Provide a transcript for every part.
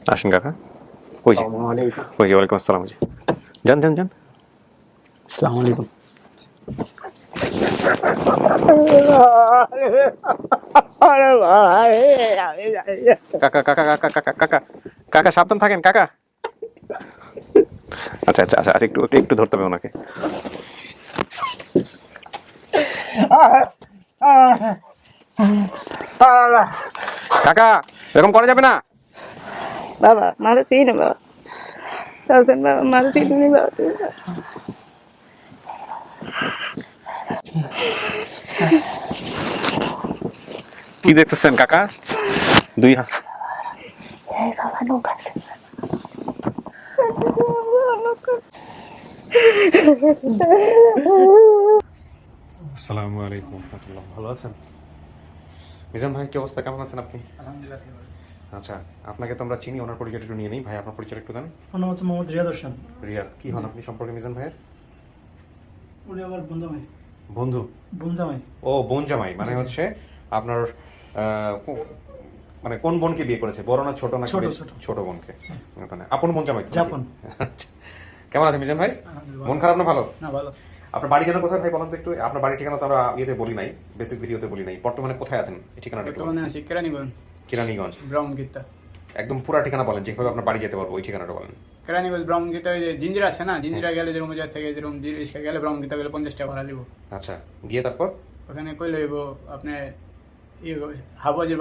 আসেন কাকা। ওই যে ওই যে, ওয়ালাইকুম আসসালাম। ওই যে যান যান যান। আসসালামু আলাইকুম। কাকা কাকা কাকা কাকা কাকা কাকা সাবধান থাকেন কাকা। আচ্ছা আচ্ছা আচ্ছা, একটু একটু ধরতে হবে ওনাকে। কাকা এরকম করা যাবে না। বাবা মারা চিনি বাবা, সাবধান বাবা, মারা চিনি বাবা। কি দেখতেছেন কাকা? দুই হাত। এই বাবা নৌকা আছে। আসসালামু আলাইকুম রাহমাতুল্লাহ। ভালো আছেন মিজান ভাই? কি অবস্থা, কেমন আছেন আপনি? আলহামদুলিল্লাহ। আচ্ছা, আপনাকে তো আমরা চিনি, ওনার পরিচয়টা একটু নিয়ে নিই। ভাই আপনার পরিচয় একটু দেন। আমার নাম হচ্ছে মোহাম্মদ রিয়াদ হোসেন। রিয়াদ, কি হন আপনি সম্পর্কে মিজান ভাইয়ের? উনি আমার বন্ধুমাই। বন্ধু? বোনজামাই। ও বোন জামাই, মানে হচ্ছে আপনার মানে কোন বোনকে বিয়ে করেছে, বড় না ছোট না? ছোট, ছোট। ছোট বোনকে। মানে আপন বোন জামাই তো? জাপন। আচ্ছা। কেমন আছে মিজান ভাই? আলহামদুলিল্লাহ। মন খারাপ না ভালো? না, ভালো। আপনার বাড়ি যেন কোথায় ভাই বলেন তো একটু? আপনার বাড়ির ঠিকানা তো আমরা ইয়েতে বলি নাই, বেসিক ভিডিওতে বলি নাই। বর্তমানে কোথায় আছেন এই ঠিকানাটা একটু বলেন। বর্তমানে আছি কেরানীগঞ্জ, কিরানীগঞ্জ। ব্রাহ্মণগীতা। একদম পুরা ঠিকানা বলেন, যেভাবে আপনার বাড়ি যেতে পারবো ওই ঠিকানাটা বলেন। কেরানীগঞ্জ ব্রাহ্মণগীতা, ওই যে জিঞ্জিরা আছে না, জিঞ্জিরা গেলে যেরকম বাজার থেকে যেরকম রিক্সা গেলে ব্রাহ্মণগীতা গেলে 50 টাকা ভাড়া দিব। আচ্ছা, গিয়ে তারপর ওখানে কই লইব আপনি হাবুয়াজির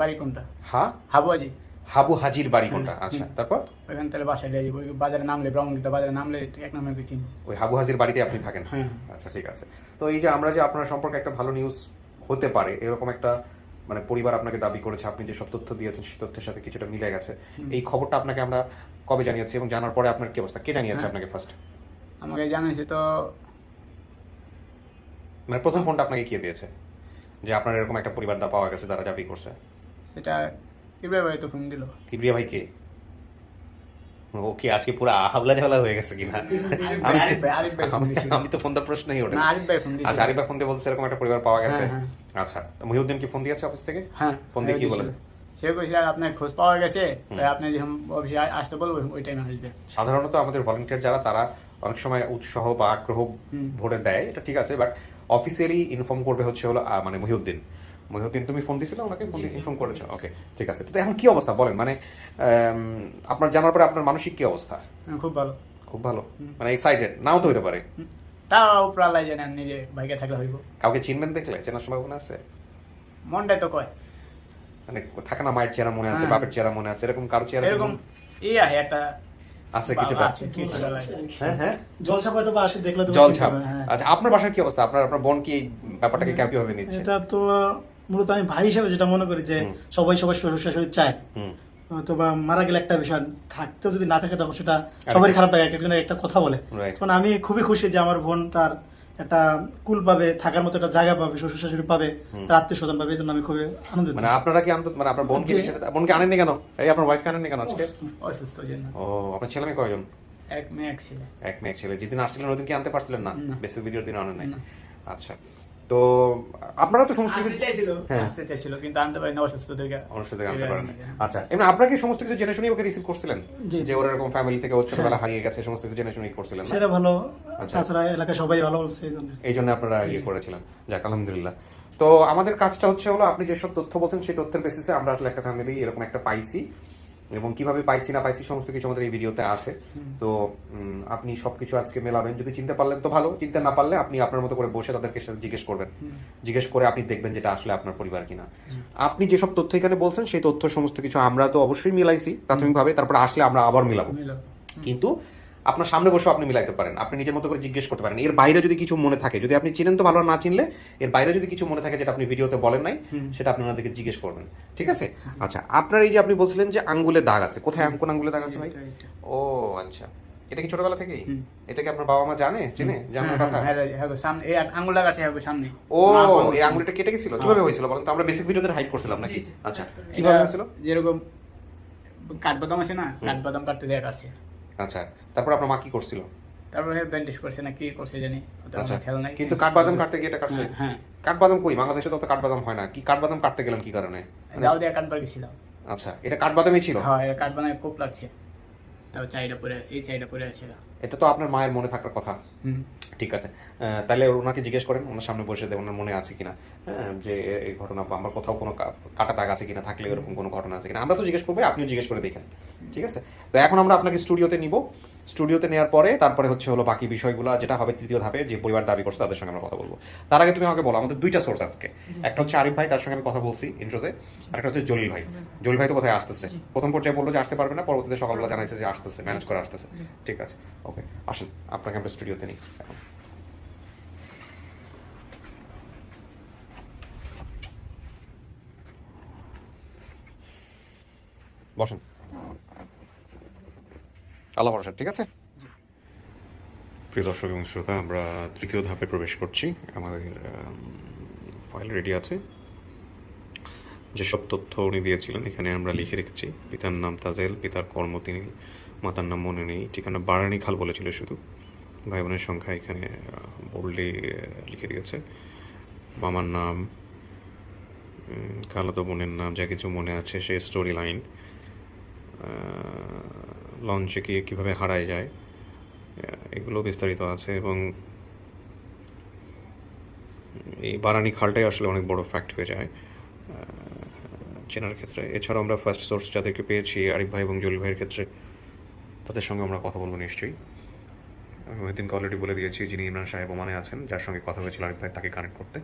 বাড়ি কোনটা? হ্যাঁ, হাবুয়াজি। হাবু হাজির বাড়ি কোনটা? আচ্ছা, তারপর ওইখান থেকে বাসায় লিয়ে যাবো। ওই বাজারে নামলে, ব্রাহ্মণগীতা বাজারে নামলে এক নামে চিনি। ওই হাবু হাজির বাড়িতে আপনি থাকেন? হ্যাঁ। আচ্ছা, ঠিক আছে। তো এই যে আমরা যে আপনার সম্পর্কে একটা ভালো নিউজ হতে পারে এরকম একটা মানে পরিবার আপনাকে দাবি করেছে, আপনি যে সব তথ্য দিয়েছেন সেই তথ্যের সাথে কিছুটা মিলে গেছে, এই খবরটা আপনাকে আমরা কবে জানিয়েছি এবং জানার পরে আপনার কি অবস্থা? কে জানিয়েছে আপনাকে ফার্স্ট? আমাকে জানাইছে তো, মানে প্রথম ফোনটা আপনাকে কে দিয়েছে যে আপনার এরকম একটা পরিবার দা পাওয়া গেছে, তারা দাবি করছে? সেটা কিভাবে ভাই তো ফোন দিল। কিবরিয়া ভাই কে? ওকে, আজকে পুরো হাবলা ঝাবলা হয়ে গেছে কিনা? আরিফ ভাই ফোন দিয়েছিল। আমি তো ফোন দেওয়ার প্রশ্নই ওঠে না, না। আরিফ ভাই ফোন দিয়েছিল। আচ্ছা, আরিফ ভাই ফোন দিয়ে বলছে এরকম একটা পরিবার পাওয়া গেছে। হ্যাঁ, আচ্ছা, তো মহিউদ্দিন কি ফোন দিয়েছে অফিস থেকে? হ্যাঁ, ফোন দিয়ে কি বলেছে? সে কইছে আপনার খোঁজ পাওয়া গেছে, তাই আপনি যখন অফিসে আসতে বলবো ওই টাইমে আসবে। সাধারণত আমাদের ভলান্টিয়ার যারা, তারা অনেক সময় উৎসাহ বা আগ্রহ ভোটে দেয়, এটা ঠিক আছে, বাট অফিসিয়ালি ইনফর্ম করবে হচ্ছে হলো মানে মহিউদ্দিন। মহিউদ্দিন, তুমি ফোন দিছিলে ওনাকে? ফোন দিয়ে ইনফর্ম করেছো? ওকে, ঠিক আছে। তো এখন কি অবস্থা বলেন, মানে আপনার জানার পরে আপনার মানসিক কি অবস্থা? খুব ভালো। খুব ভালো, মানে এক্সাইটেড? নাও তো হইতে পারে। তাও প্রালাই জানেন, নিজে বাইকে থাকলে হইব। কাউকে চিনবেন দেখলে? চেনার সম্ভাবনা আছে? মনটাই তো কয়। মানে থাকে না, মায়ের চেহারা মনে আছে, হ্যাঁ। বাপের চেহারা মনে আছে, এরকম কারো চেহারা এরকম একটা আছে কিছুটা? আছে, কিছুটা লাগে। হ্যাঁ হ্যাঁ, জলছাপ হয়তো বা আসে দেখলে তো জলছাপ। হ্যাঁ। আচ্ছা, আপনার বাসার কি অবস্থা? আপনার আপনার বোন কি এই ব্যাপারটাকে কিভাবে নিচ্ছে? এটা তো মূলত আমি ভাই হিসেবে যেটা মনে করি যে সবাই সবার শ্বশুর শাশুড়ি চায়, অথবা মারা গেলে একটা বিষয়, থাকতেও যদি না থাকে তখন সেটা সবারই খারাপ লাগে, একজনের একটা কথা বলে। Right. তখন আমি খুবই খুশি যে আমার বোন তার একটা কুল পাবে, থাকার মতো একটা জায়গা পাবে, শ্বশুর শাশুড়ি পাবে, তার আত্মীয় স্বজন পাবে, এই জন্য আমি খুবই আনন্দিত। মানে আপনারা কি মানে আপনার বোনকে বোনকে আনেননি কেন? এই আপনার ওয়াইফকে আনেননি কেন আজকে? অসুস্থ জন্য। ও, আপনার ছেলে মেয়ে কয়জন? এক মেয়ে এক ছেলে। এক মেয়ে এক ছেলে। যেদিন আসছিলেন ওদিন কি আনতে পারছিলেন না? না। বেসিক ভিডিওর দিন আনেন নাই? না। আচ্ছা, তো আপনারা তো সমস্ত কিছু হ্যাঁ। আসতে চাইছিল কিন্তু আনতে পারিনি, অসুস্থ থেকে। অনুষ্ঠান থেকে আনতে পারেন। আচ্ছা, এমনি আপনারা কি সমস্ত কিছু জেনে শুনে ওকে রিসিভ করছিলেন? জি, যে ওর এরকম ফ্যামিলি থেকে ওর ছোটবেলা হারিয়ে গেছে, সমস্ত কিছু জেনে শুনেই করছিলেন না? সেটা ভালো, আচ্ছা। তাছাড়া এলাকায় সবাই ভালো বলছে, এই জন্য। এই জন্য আপনারা ইয়ে করেছিলেন। যাক, আলহামদুলিল্লাহ। তো আমাদের কাজটা হচ্ছে হলো, আপনি যেসব তথ্য বলছেন সেই তথ্যের বেসিসে আমরা আসলে একটা ফ্যামিলি এরকম একটা পাইছি, এবং কিভাবে পাইছি না পাইছি সমস্ত কিছু আমাদের এই ভিডিওতে আছে। তো আপনি সবকিছু আজকে মেলাবেন, যদি চিনতে পারলেন তো ভালো, চিনতে না পারলে আপনি আপনার মতো করে বসে তাদেরকে জিজ্ঞেস করবেন, জিজ্ঞেস করে আপনি দেখবেন যেটা আসলে আপনার পরিবার কিনা। আপনি যেসব তথ্য এখানে বলছেন সেই তথ্য সমস্ত কিছু আমরা তো অবশ্যই মিলাইছি প্রাথমিকভাবে, তারপরে আসলে আমরা আবার মিলাবো। কিন্তু আপনার সামনে বসে আপনি মিলাইতে পারেন, আপনি নিজের মতো করে জিজ্ঞেস করতে পারেন। এর বাইরে যদি কিছু মনে থাকে, যদি আপনি চিনেন তো ভালো, না চিনলে এর বাইরে যদি কিছু মনে থাকে যেটা আপনি ভিডিওতে বলেন নাই, সেটা আপনি ওনাদেরকে জিজ্ঞেস করবেন, ঠিক আছে? আচ্ছা, আপনার এই যে আপনি বলছিলেন যে আঙ্গুলে দাগ আছে, কোথায় কোন আঙ্গুলে দাগ আছে ভাই? ও আচ্ছা, এটা কি ছোটবেলা থেকেই? এটা কি আপনার বাবা মা জানে, চেনে, জানার কথা? সামনে এই আঙ্গুল লাগা আছে সামনে। ও, এই আঙ্গুলটা কেটে গেছিল? কিভাবে হয়েছিল বলেন তো? আমরা বেসিক ভিডিওতে হাইড করছিলাম নাকি? আচ্ছা, কিভাবে হয়েছিল? যেরকম কাঠবাদাম আছে না, কাঠবাদাম কাটতে দেয়া আছে। আচ্ছা, তারপর আপনার মা কি করছিল? তারপরে ব্যান্ডেজ করছে না কি করছে জানি, আচ্ছা, খেয়াল নাই। কিন্তু কাঠবাদাম কাটতে গিয়ে এটা কাটছে? হ্যাঁ। কাঠবাদাম কই? বাংলাদেশে তো কাঠবাদাম হয় না। কি কাঠবাদাম কাটতে গেলেন কি কারণে? দাও দেয়া কাটবার গেছিলাম। আচ্ছা, এটা কাঠবাদামি ছিল? হ্যাঁ, এটা কাঠ বানায় কোপ লাগছে, তাও চাইটা পরে আছে, এই চাইটা পরে আছে। এটা তো আপনার মায়ের মনে থাকার কথা। ঠিক আছে, তাহলে ওনাকে জিজ্ঞেস করেন, ওনার সামনে বসে দেয় ওনার মনে আছে কিনা, হ্যাঁ, যে এই ঘটনা বা আমার কোথাও কোনো কাটা দাগ আছে কিনা, থাকলে এরকম কোনো ঘটনা আছে কিনা। আমরা তো জিজ্ঞেস করবো, আপনিও জিজ্ঞেস করে দেখেন। ঠিক আছে, তো এখন আমরা আপনাকে স্টুডিওতে নিব। স্টুডিওতে নেওয়ার পরে তারপরে হচ্ছে হলো বাকি বিষয়গুলো, যেটা হবে তৃতীয় ধাপে, যে পরিবার দাবি করছে তাদের সঙ্গে আমরা কথা বলবো। তার আগে তুমি আমাকে বলো, আমাদের দুইটা সোর্স আজকে, একটা হচ্ছে আরিফ ভাই, তার সঙ্গে আমি কথা বলছি ইন্ট্রোতে, আর একটা হচ্ছে জলিল ভাই। জলিল ভাই তো কোথায় আসতেছে, প্রথম পর্যায়ে বললো যে আসতে পারবে না, পরবর্তীতে সকালবেলা জানাইছে যে আসতেছে, ম্যানেজ করে আসতেছে। ঠিক আছে, ওকে, আসেন আপনাকে আমরা স্টুডিওতে নিই এখন। বসেন, আল্লাহ ভরসা। ঠিক আছে, প্রিয় দর্শক এবং শ্রোতা, আমরা তৃতীয় ধাপে প্রবেশ করছি। আমাদের ফাইল রেডি আছে, যেসব তথ্য উনি দিয়েছিলেন এখানে আমরা লিখে রেখেছি। পিতার নাম তাজেল, পিতার কর্ম তিনি, মাতার নাম মনে নেই, ঠিকানা বারানি খাল বলেছিল শুধু, ভাই বোনের সংখ্যা এখানে বোল্ডলি লিখে দিয়েছে, মামার নাম, খালাতো বোনের নাম, যা কিছু মনে আছে সে স্টোরি লাইন, লঞ্চে গিয়ে কীভাবে হারায় যায় এগুলো বিস্তারিত আছে। এবং এই বারানি খালটাই আসলে অনেক বড় ফ্যাক্ট হয়ে যায় চেনার ক্ষেত্রে। এছাড়াও আমরা ফার্স্ট সোর্স যাদেরকে পেয়েছি, আরিফ ভাই এবং জলিল ভাইয়ের ক্ষেত্রে, তাদের সঙ্গে আমরা কথা বলবো নিশ্চয়ই। আমি মহিউদ্দিনকে অলরেডি বলে দিয়েছি, যিনি ইমরান সাহেব ওমানে আছেন, যার সঙ্গে কথা হয়েছিল আরিফ ভাই, তাকে কানেক্ট করতে।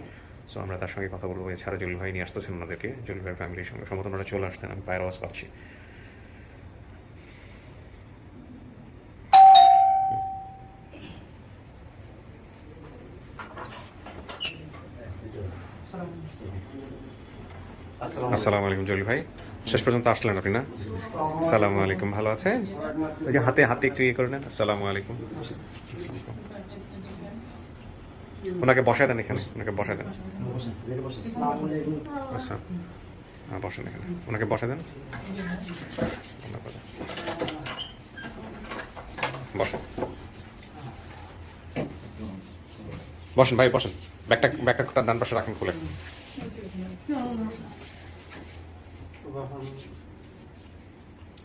সো আমরা তার সঙ্গে কথা বলবো। এছাড়া জলিল ভাই নিয়ে আসতেছেন ওনাদেরকে, জলিল ভাইয়ের ফ্যামিলির সঙ্গে সম্ভবত ওনারা চলে আসতেন, আমি পায়ের আওয়াজ পাচ্ছি। আসসালামু আলাইকুম জলিল ভাই, শেষ পর্যন্ত আসলেন আপনি না? আসসালামু আলাইকুম, ভালো আছেন? ওই যে হাতে হাতে একটু ইয়ে করে নেন। আসসালামু আলাইকুম। ওনাকে বসায় দেন এখানে, ওনাকে বসায় দেন। আচ্ছা, হ্যাঁ বসেন এখানে, ওনাকে বসায় দেন। বসেন বসেন ভাই, বসেন। ব্যাগটা ডান পাশে রাখেন খুলে।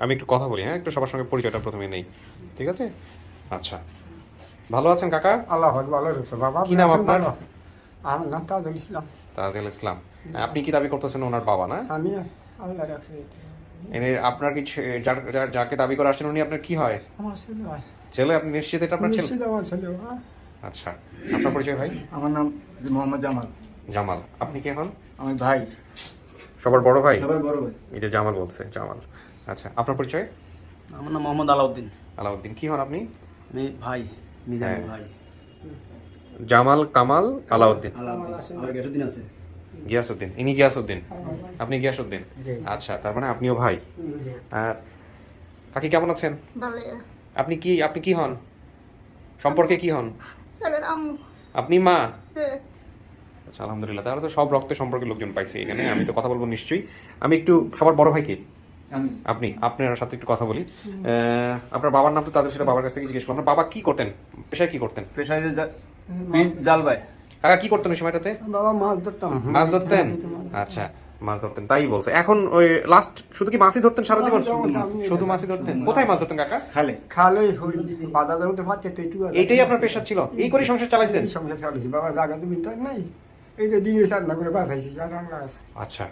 আমি একটু কথা বলি, হ্যাঁ, একটু সবার সঙ্গে পরিচয়টা প্রথমে নেই, ঠিক আছে? আচ্ছা, ভালো আছেন কাকা? আল্লাহ ভালো রয়েছে বাবা। কি নাম আপনার? আমার নাম তাজুল ইসলাম। তাজুল ইসলাম। আপনি কি দাবি করতেছেন ওনার বাবা না? আমি আল্লাহ রাখছি। এনে আপনার কি যাকে দাবি করে আসছেন উনি আপনার কি হয়? আমার ছেলে ভাই। ছেলে? আপনি নিশ্চিত এটা আপনার ছেলে? নিশ্চিত আমার ছেলে। আচ্ছা, আপনার পরিচয় ভাই? আমার নাম মোহাম্মদ জামাল। জামাল। আপনি কে হন? আমি ভাই, সবার বড় ভাই? সবার বড় ভাই। এই যে জামাল বলছে, জামাল। আচ্ছা, আপনার পরিচয়? আমার নাম মোহাম্মদ আলাউদ্দিন। আলাউদ্দিন। কি হন আপনি? আমি ভাই, মিজানুর হ্যাঁ। ভাই। জামাল, কামাল, আলাউদ্দিন। আলাউদ্দিন। আমার গিয়াসউদ্দিন আছে। গিয়াসউদ্দিন। ইনি গিয়াসউদ্দিন, আপনি গিয়াসউদ্দিন। আচ্ছা, তার মানে আপনিও ভাই। আর কাকি কেমন আছেন? ভালো। আপনি কি হন? সম্পর্কে কি হন? ছেলের আম্মু। আপনি মা? হ্যাঁ। আচ্ছা, আলহামদুলিল্লাহ, তাহলে তো সব রক্তের সম্পর্কে লোকজন পাইছে এখানে। আমি তো কথা বলবো নিশ্চয়ই। আমি একটু সবার বড় ভাই কে? আমি। আপনার সাথে একটু কথা বলি। আপনার বাবার নাম তো তাদের, সেটা বাবার কাছ থেকে জিজ্ঞেস করলাম। আপনার বাবা কি করতেন, পেশায় কি করতেন? পেশায় জাল ভাই। কাকা কি করতেন ওই সময়টাতে? বাবা মাছ ধরতাম। মাছ ধরতেন? আচ্ছা, মাছ ধরতেন, তাই বলছে। এখন ওই লাস্ট শুধু কি মাছই ধরতেন সারা জীবন? শুধু মাছই ধরতেন? কোথায় মাছ ধরতেন কাকা? খালে। খালে হই বাজারের মধ্যে ভাত খেতে একটু। এইটাই আপনার পেশা ছিল? এই করে সংসার চালাইছেন? এই সংসার চালাইছি বাবা, জায়গা তুমি তো নাই, এইটা দিয়ে সাধনা করে বাঁচাইছি আর আমরা আছি। আচ্ছা,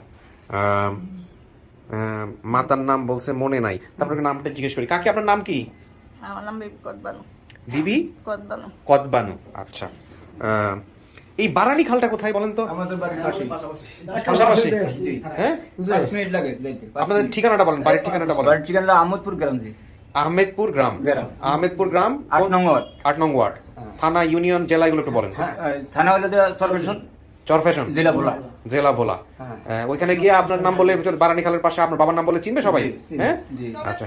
মাতার নাম বলছে মনে নাই, তারপরে নামটা জিজ্ঞেস করি। কাকি আপনার নাম কি? আমার নাম বিবি কদবানু। বিবি কদবানু। কদবানু। আচ্ছা, এই বারানি খালটা কোথায় বলেন তো? আমাদের বাড়ির পাশে। পাশাপাশি? হ্যাঁ, 5 মিনিট লাগে যাইতে। আপনাদের ঠিকানাটা বলেন, বাড়ির ঠিকানাটা বলেন। বাড়ির ঠিকানা আহমদপুর গ্রাম জি। আহমেদপুর গ্রাম। আহমেদপুর গ্রাম 8 নং ওয়ার্ড। 8 নং ওয়ার্ড। থানা, ইউনিয়ন, জেলা এগুলো একটু বলেন। থানা হলো যে সর্বেশন, চরফ্যাশন, জেলা ভোলা। জেলা ভোলা। ওইখানে গিয়ে আপনার নাম বলে, বারানি খালের পাশে আপনার বাবার নাম বলে চিনবে সবাই? হ্যাঁ, জি। আচ্ছা।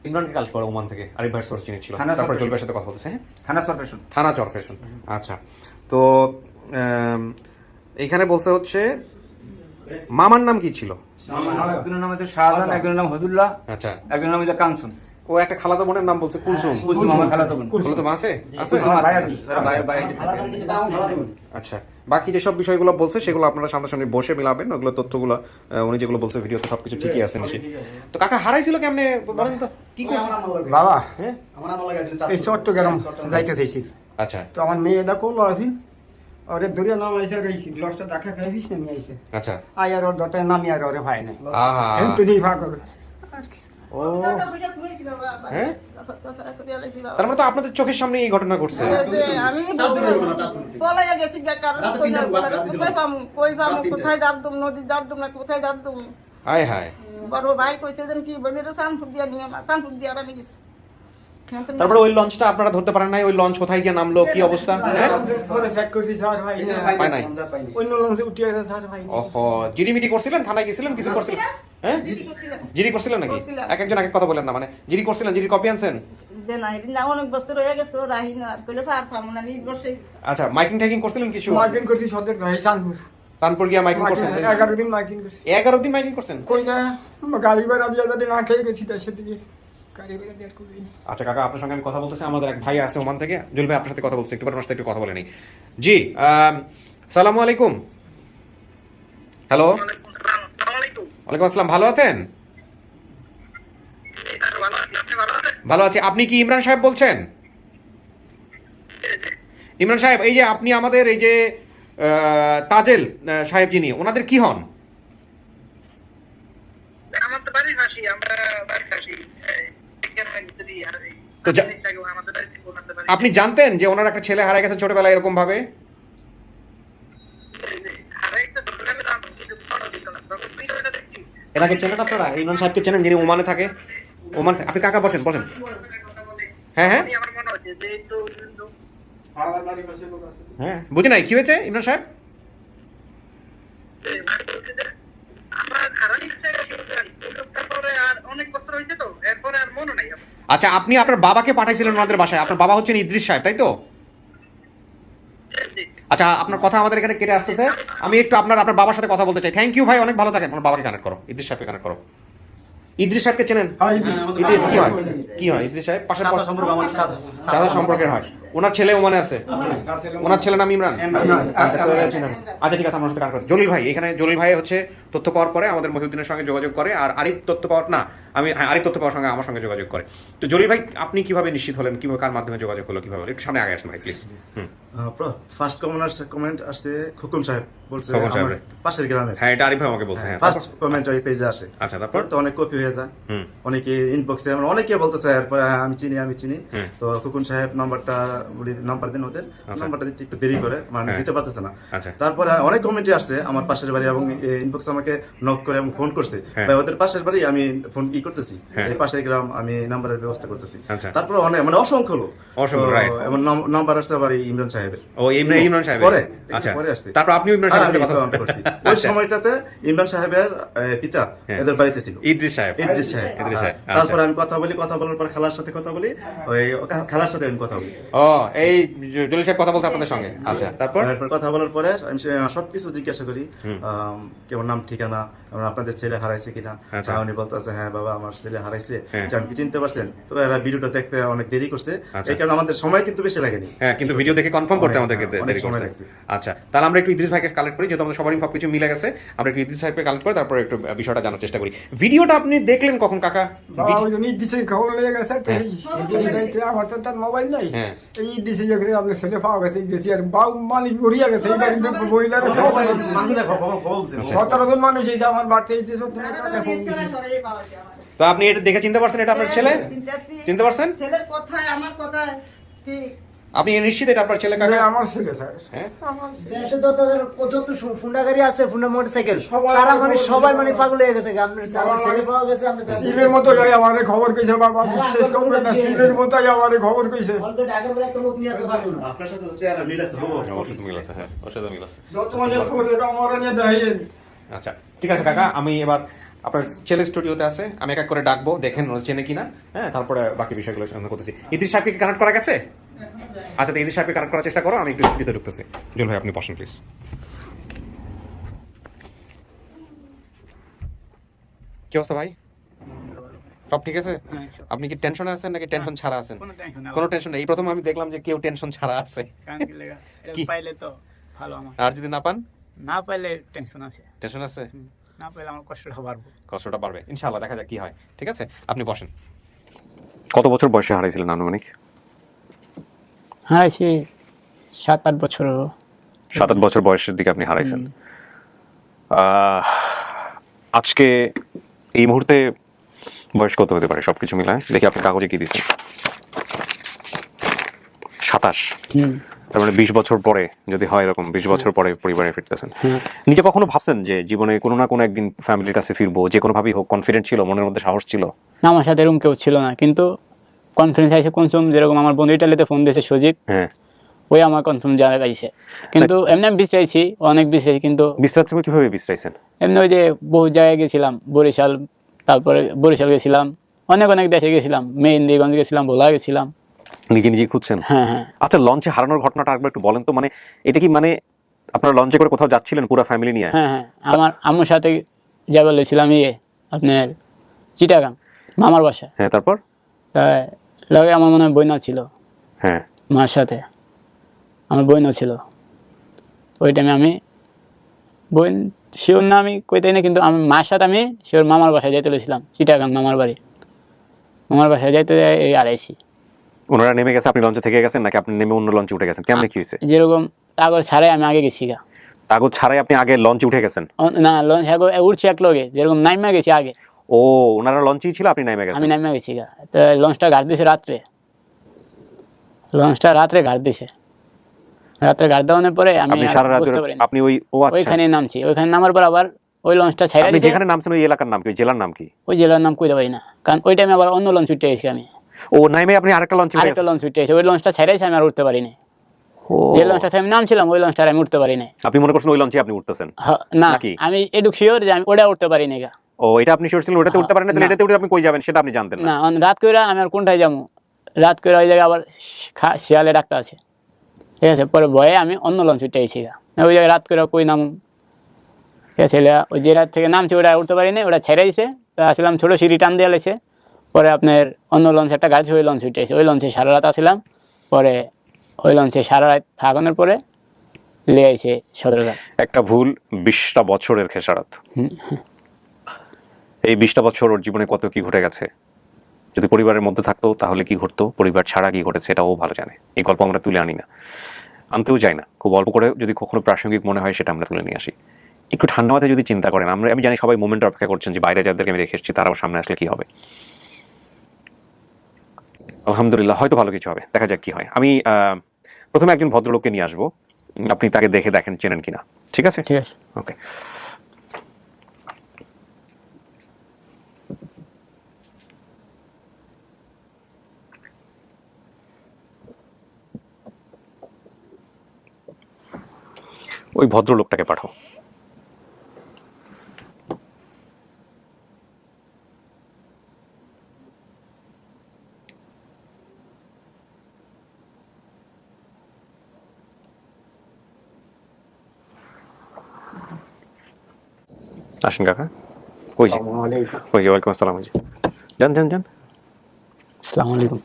ইমরানকে কাল করে ওমান থেকে আরিফ ভাইয়ের সোর্স চিনেছিল, থানা তারপর চরফ্যাশন। জলবাইয়ের সাথে কথা বলতেছে। হ্যাঁ, থানা সর্বেশন। থানা চরফ্যাশন। আচ্ছা, তো এইখানে বলছে হচ্ছে মামার নাম কি ছিল? একজনের নাম আছে শাহজাহান, একজনের নাম হজুল্লাহ, আচ্ছা, একজনের নাম হচ্ছে কাঞ্চন। ও একটা খালাতো বোনের নাম বলছে কুলসুম। কুলসুম আমার খালাতো বোন। কুলসুম আছে? আছে? কুলসুম আছে। তারা ভাই ভাই থাকে। আচ্ছা, বাকি যেসব বিষয়গুলো বলছে সেগুলো আপনারা সামনাসামনি বসে মিলাবেন, ওগুলো তথ্যগুলো উনি যেগুলো বলছে ভিডিওতে সবকিছু ঠিকই আছে নিশ্চয়ই। তো কাকা হারাইছিল কেমনে বলেন তো, কি করছে? বাবা হ্যাঁ আমার নাম লাগাইছিল এই চট্টগ্রাম যাইতে চাইছি, আচ্ছা তো আমার মেয়ে এটা করলো আছি, ওরে দরিয়া নাম আইসে আর এই গ্লাসটা দেখা খাই বিষ নেমে আইসে, আচ্ছা আই আর ওর দরটা নামি আর ওরে ভাই না আহা তো নেই ভাগ করে। ও হ্যাঁ তার মানে তো আপনাদের চোখের সামনে এই ঘটনা ঘটছে। আমি পলাইয়া গেছি গা, কারণ কোথায় পামু, কই পামু, কোথায় দাবদুম, নদী দাবদুম না কোথায় দাবদুম। হায় হায়। বড় ভাই কইছে যেন কি বলে তো সানপুর দিয়া নিয়ে সানপুর দিয়া আমি গেছি। তারপরে ওই লঞ্চটা আপনারা ধরতে পারেন নাই, ওই লঞ্চ কোথায় গিয়ে নামলো, কি অবস্থা? হ্যাঁ পরে চেক করছি স্যার ভাই পায় নাই। অন্য লঞ্চে উঠে গেছে স্যার ভাই। ওহো, জিডিমিটি করছিলেন, থানায় গেছিলেন, কিছু করছিলেন? হ্যাঁ জিডি করছিলেন নাকি? এক একজন এক এক কথা বলেন না, মানে জিডি করছিলেন, জিডি কপি আনছেন? যে না না অনেক বছর হয়ে গেছে, রাহিন আর কইলে স্যার পামু না নিজ বসে। আচ্ছা মাইকিং টাইকিং করছিলেন কিছু? মার্কিন করছি সদের ভাই সানপুর কানপুর গিয়া মাইকিং করছেন? 11 দিন মার্কিন করছি। 11 দিন মাইকিং করছেন? কই না গাড়ি ভাড়া দিয়ে যদি না খেয়ে গেছি তার সাথে গাড়ি ভাড়া দিয়ে আর করি না। আচ্ছা কাকা, আপনার সঙ্গে আমি কথা বলতেছি, আমাদের এক ভাই আছে ওমান থেকে, জুল ভাই আপনার সাথে কথা বলছি, একটু আপনার সাথে একটু কথা বলে নেই। জি সালামু আলাইকুম। হ্যালো ওয়ালাইকুম আসসালাম, ভালো আছেন? ভালো আছি। আপনি কি ইমরান সাহেব বলছেন? ইমরান সাহেব, এই যে আপনি আমাদের এই যে তাজেল সাহেব যিনি, ওনাদের কি হন? তো আপনি জানতেন যে ওনার একটা ছেলে হারিয়ে গেছে ছোটবেলায় এরকম ভাবে? এনাকে চেনেন আপনারা? ইমরান সাহেবকে চেনেন, যিনি ওমানে থাকে? ওমান, আপনি কাকা বসেন বসেন। হ্যাঁ হ্যাঁ হ্যাঁ বুঝি নাই, কি হয়েছে ইমরান সাহেব? আচ্ছা আপনি আপনার বাবাকে পাঠাইছিলেন ওনাদের বাসায়, আপনার বাবা হচ্ছেন ইদ্রিস সাহেব, তাই তো? আচ্ছা আপনার কথা আমাদের এখানে কেটে আসতেছে, আমি একটু আপনার বাবার সাথে কথা বলতে চাই। থ্যাংক ইউ ভাই, অনেক ভালো থাকেন। আমার বাবাকে কানেক্ট করো, ইদ্রিস সাহেবকে কানেক্ট করো। ইদ্রিস সাহেবকে চেনেন? ইদ্রিস কি হয়? কি হয় ইদ্রিস সাহেব? পাশের চাচা সম্পর্ক আমার চাচা সম্পর্কের হয়। ওনার ছেলে ওমানে আছে, ওনার ছেলে নাম ইমরান। আচ্ছা ঠিক আছে, আমার সাথে কানেক্ট করো। জলিল ভাই, এখানে জলিল ভাই হচ্ছে তথ্য পাওয়ার পরে আমাদের মহিউদ্দিনের সঙ্গে যোগাযোগ করে, আর আরিফ তথ্য পাওয়ার না, আরিফ তথ্য পাওয়ার সঙ্গে আমার সঙ্গে যোগাযোগ করে। তো জলিল ভাই আপনি কিভাবে নিশ্চিত হলেন, কিভাবে, কার মাধ্যমে যোগাযোগ হলো, কিভাবে? একটু সামনে আগে আসেন ভাই প্লিজ। ফার্স্ট কমেন্ট আসছে খোকন সাহেব বলছে, খোকন সাহেব, আমার পাশের গ্রামের। হ্যাঁ এটা আরিফ ভাই আমাকে বলছে। হ্যাঁ ফার্স্ট কমেন্ট ওই পেজে আসে। আচ্ছা তারপর তারপর? তো অনেক কপি হয়ে যায়, অনেকে ইনবক্সে আমরা অনেকে বলতেছে, এরপরে আমি চিনি। তো খোকন সাহেব নাম্বারটা বলি, নাম্বার দিন ওদের, নাম্বারটা দিতে একটু দেরি করে, মানে দিতে পারতেছে না। আচ্ছা তারপরে অনেক কমেন্টই আসছে আমার পাশের বাড়ি, এবং ইনবক্স আমাকে নক করে এবং ফোন করছে, ভাই ওদের পাশের বাড়ি, আমি ফোন করতেছি, এই পাশের গ্রাম, আমি নাম্বারের ব্যবস্থা করতেছি। আচ্ছা। তারপরে অনেক মানে অসংখ্য লোক, অসংখ্য, right. এবং নাম্বার আসছে আবার ইমরান সাহেবের। ও ইমরান সাহেব পরে আচ্ছা পরে আসছে। তারপর আপনি ইমরান সাহেবের সাথে কথা করছি ওই সময়টাতে ইমরান সাহেবের পিতা এদের বাড়িতে ছিল, ইদ্রিস সাহেব। ইদ্রিস সাহেব। তারপর আমি কথা বলার পর খালার সাথে কথা বলি, ওই খালার সাথে আমি কথা বলি। ও এই জলিল সাহেব কথা বলছে আপনাদের সঙ্গে? আচ্ছা তারপর? তারপর কথা বলার পরে আমি সবকিছু জিজ্ঞাসা করি, কেমন নাম, ঠিকানা, আপনাদের ছেলে হারাইছে কিনা। উনি বলতেছে হ্যাঁ বাবা আমার ছেলে হারাইছে, আমি কি চিনতে পারছেন? তো এরা ভিডিওটা দেখতে অনেক দেরি করছে, এই কারণে আমাদের সময় কিন্তু বেশি লাগেনি। হ্যাঁ কিন্তু ভিডিও দেখে কনফার্ম করতে আমাদেরকে দেরি করছে। আচ্ছা তাহলে আমরা একটু ইদ্রিস ভাইকে কালেক্ট করি, যেহেতু আমাদের সবারই সবকিছু মিলে গেছে, আমরা একটু ইদ্রিস সাহেবকে কালেক্ট করে তারপর একটু বিষয়টা জানার চেষ্টা করি। ভিডিওটা আপনি দেখলেন কখন কাকা? বাবা ওই যে নির্দিষ্ট খবর লেগে গেছে, আমার তো তার মোবাইল নাই, এই ডিসি আপনার ছেলে পাওয়া গেছে, গেছি আর বাউ মানুষ ভরিয়া গেছে, মহিলারা 17 জন মানুষ এসে আমার বাড়িতে এসে। তো আপনি এটা দেখে চিনতে পারছেন এটা আপনার ছেলে? চিনতে পারছেন? ছেলের কথায় আমার কথায় ঠিক। আপনি নিশ্চিত এটা আপনার ছেলে কাকা? আমার ছেলে স্যার, হ্যাঁ দেশে যত ফুন্ডা গাড়ি আছে, ফুন্ডা মোটরসাইকেল, তারা মানে সবাই মানে পাগল হয়ে গেছে। আপনার ছেলে পাওয়া গেছে, সিলের মতো আমারে খবর কইছে, বাবা বিশ্বাস করবেন না, সিলের মতোই আমারে খবর কইছে। আপনার সাথে চেহারা মিল আছে, ওষুধ মিল আছে। হ্যাঁ ওষুধ মিল আছে। যত মানে খবর এটা আমারে নিয়ে দেখাইয়েন। আচ্ছা ঠিক আছে কাকা, আমি এবার আপনার ছেলের স্টুডিওতে আছে, আমি এক এক করে ডাকবো, দেখেন ওরা চেনে কিনা। হ্যাঁ তারপরে বাকি বিষয়গুলো সঙ্গে করতেছি। ইদ্রিস সাহেবকে কানেক্ট করা গেছে? আচ্ছা তো ইদ্রিস সাহেবকে কানেক্ট করার চেষ্টা করো, আমি একটু স্টুডিওতে ঢুকতেছি। জুল ভাই আপনি বসেন প্লিজ। কি অবস্থা ভাই? সব ঠিক আছে? আপনি কি টেনশনে আছেন নাকি টেনশন ছাড়া আছেন? কোনো টেনশন নেই। এই প্রথম আমি দেখলাম যে কেউ টেনশন ছাড়া আছে। পাইলে তো ভালো আমার। আর যদি না পান? না পাইলে টেনশন আছে। টেনশন আছে? না পাইলে আমার কষ্টটা বাড়বে। কষ্টটা বাড়বে ইনশাআল্লাহ, দেখা যাক কি হয়। ঠিক আছে, আপনি বসেন। কত বছর বয়সে হারাইছিলেন আনুমানিক? হারাইছি 7-8 বছর। 7-8 বছর বয়সের দিকে আপনি হারাইছেন। আজকে এই মুহূর্তে বয়স কত হতে পারে সবকিছু মিলায়? দেখি আপনি কাগজে কি দিচ্ছেন। 27। তার মানে 20 বছর পরে যদি হয় এরকম, 20 বছর পরে পরিবারে ফিরতেছেন। নিজে কখনো ভাবছেন যে জীবনে কোনো না কোনো একদিন ফ্যামিলির কাছে ফিরবো, যে কোনো ভাবেই হোক? কনফিডেন্ট ছিল, মনের মধ্যে সাহস ছিল? না, আমার সাথে এরকম কেউ ছিল না, কিন্তু কনফিডেন্স আছে কোন যেরকম আমার বন্ধু ইটালিতে ফোন দিয়েছে সুজিত, হ্যাঁ, ওই আমার কনফার্ম জানা গাইছে। কিন্তু এমনি আমি বিশ্রাইছি, অনেক বিশ্রাইছি, কিন্তু বিশ্রাইছেন কিভাবে? বিশ্রাইছেন এমনি ওই যে বহু জায়গায় গেছিলাম, বরিশাল, তারপরে বরিশাল গেছিলাম, অনেক অনেক দেশে গেছিলাম, মেহেন্দিগঞ্জ গেছিলাম, ভোলা গেছিলাম। নিজে নিজে খুঁজছেন? হ্যাঁ হ্যাঁ। আচ্ছা, লঞ্চে হারানোর ঘটনাটা একবার একটু বলেন তো। মানে এটা কি মানে আপনারা লঞ্চে করে কোথাও যাচ্ছিলেন পুরো ফ্যামিলি নিয়ে? হ্যাঁ হ্যাঁ, আমার আম্মুর সাথে যাবার লইছিলাম আপনার চিটাগাং মামার বাসা। হ্যাঁ, তারপর? তাই লগে আমার মনে হয় বইনা ছিল। হ্যাঁ, মার সাথে আমার বইনও ছিল। ওই টাইমে আমি বইন শিওর না আমি কইতাই না, কিন্তু আমি মার সাথে আমি শিওর মামার বাসায় যাইতে লইছিলাম, চিটাগাং মামার বাড়ি। মামার বাসায় যাইতে এই আড়াইছি। ওনারা নেমে গেছে, আপনি লঞ্চে থেকে গেছেন নাকি আপনি নেমে অন্য লঞ্চে উঠে গেছেন? কেমনে কি হয়েছে? যেরকম কাগজ ছাড়াই আমি আগে গেছি গা। কাগজ ছাড়াই আপনি আগে লঞ্চে উঠে গেছেন? না, লঞ্চ উঠছি এক লগে, যেরকম নাইমা গেছি আগে। ও, ওনারা লঞ্চেই ছিল, আপনি নেমে গেছেন? আমি নাইমা গেছি গা। তো লঞ্চটা ঘাট দিছে রাত্রে, লঞ্চটা রাত্রে ঘাট দিছে। রাত্রে ঘাট দেওয়ানোর পরে আমি আপনি সারা রাত আপনি ওইখানে নামছি। ওইখানে নামার পর আবার ওই লঞ্চটা ছাইরা আপনি যেখানে নামছেন ওই এলাকার নাম কি, ওই জেলার নাম কি? ওই জেলার নাম কইতে পারি না, কারণ ওই টাইমে আবার অন্য লঞ্চ উঠতে গেছি আমি। ও, নাইমে আপনি আরেকটা লঞ্চে উঠে আরেকটা গেছেন? লঞ্চ উঠতে গেছি, ওই লঞ্চটা ছাইরাইছি, আমি আর উঠতে পারি না। ও, যে লঞ্চটা আমি নামছিলাম ওই লঞ্চটা আমি উঠতে পারি না। আপনি মনে করছেন ওই লঞ্চে আপনি উঠতেছেন? না, নাকি? আমি এটুক শিওর যে আমি ওটা উঠতে পারি না। ও, এটা আপনি শিওর ছিলেন ওটাতে উঠতে পারেন না? তাহলে এটাতে উঠে আপনি কই যাবেন সেটা আপনি জানতেন না? না, রাত কইরা আমি আর কোনটায় যাবো? রাত কইরা ওই জায়গায় আবার শিয়ালে ডাক্তার আছে, ঠিক আছে। পরে ভয়ে আমি অন্য লঞ্চ উঠতে গেছি গা। ওই জায়গায় রাত কইরা কই নাম, ঠিক আছে। ওই যে রাত থেকে নামছি ওটা উঠতে পারি না, ওটা ছেড়ে দিছে। তা আসলাম ছোটো সিঁড়ি টান দিয়ে লেছে। পরে আপনার অন্য লঞ্চ একটা গাছ, ওই লঞ্চ উঠে গেছে। ওই লঞ্চে সারা রাত আসলাম। পরে ওই লঞ্চে সারা রাত থাকানোর পরে লিয়ে আইছে সদরঘাট। একটা ভুল 20টা বছরের খেসারত। এই 20টা বছর ওর জীবনে কত কি ঘটে গেছে। যদি পরিবারের মধ্যে থাকতো তাহলে কি ঘটতো, পরিবার ছাড়া কি ঘটেছে এটাও ভালো জানে। এই গল্প আমরা তুলে আনি না, আনতেও যাই না। খুব অল্প করে যদি কখনো প্রাসঙ্গিক মনে হয় সেটা আমরা তুলে নিয়ে আসি। একটু ঠান্ডা মাথায় যদি চিন্তা করেন, আমি জানি সবাই মোমেন্টে অপেক্ষা করছেন যে বাইরে যাদেরকে আমি রেখে এসেছি তারাও সামনে আসলে কি হবে। আলহামদুলিল্লাহ, হয়তো ভালো কিছু হবে, দেখা যাক কি হয়। আমি প্রথমে একজন ভদ্রলোককে নিয়ে আসবো, আপনি তাকে দেখেন চেনেন কিনা। ঠিক আছে? ঠিক আছে, ওকে। ওই ভদ্রলোকটাকে পাঠাও। আসেন কাকা। ওই যে ওয়ালাইকুম আসসালাম। ওই যে যান যান যান। আসসালামু আলাইকুম।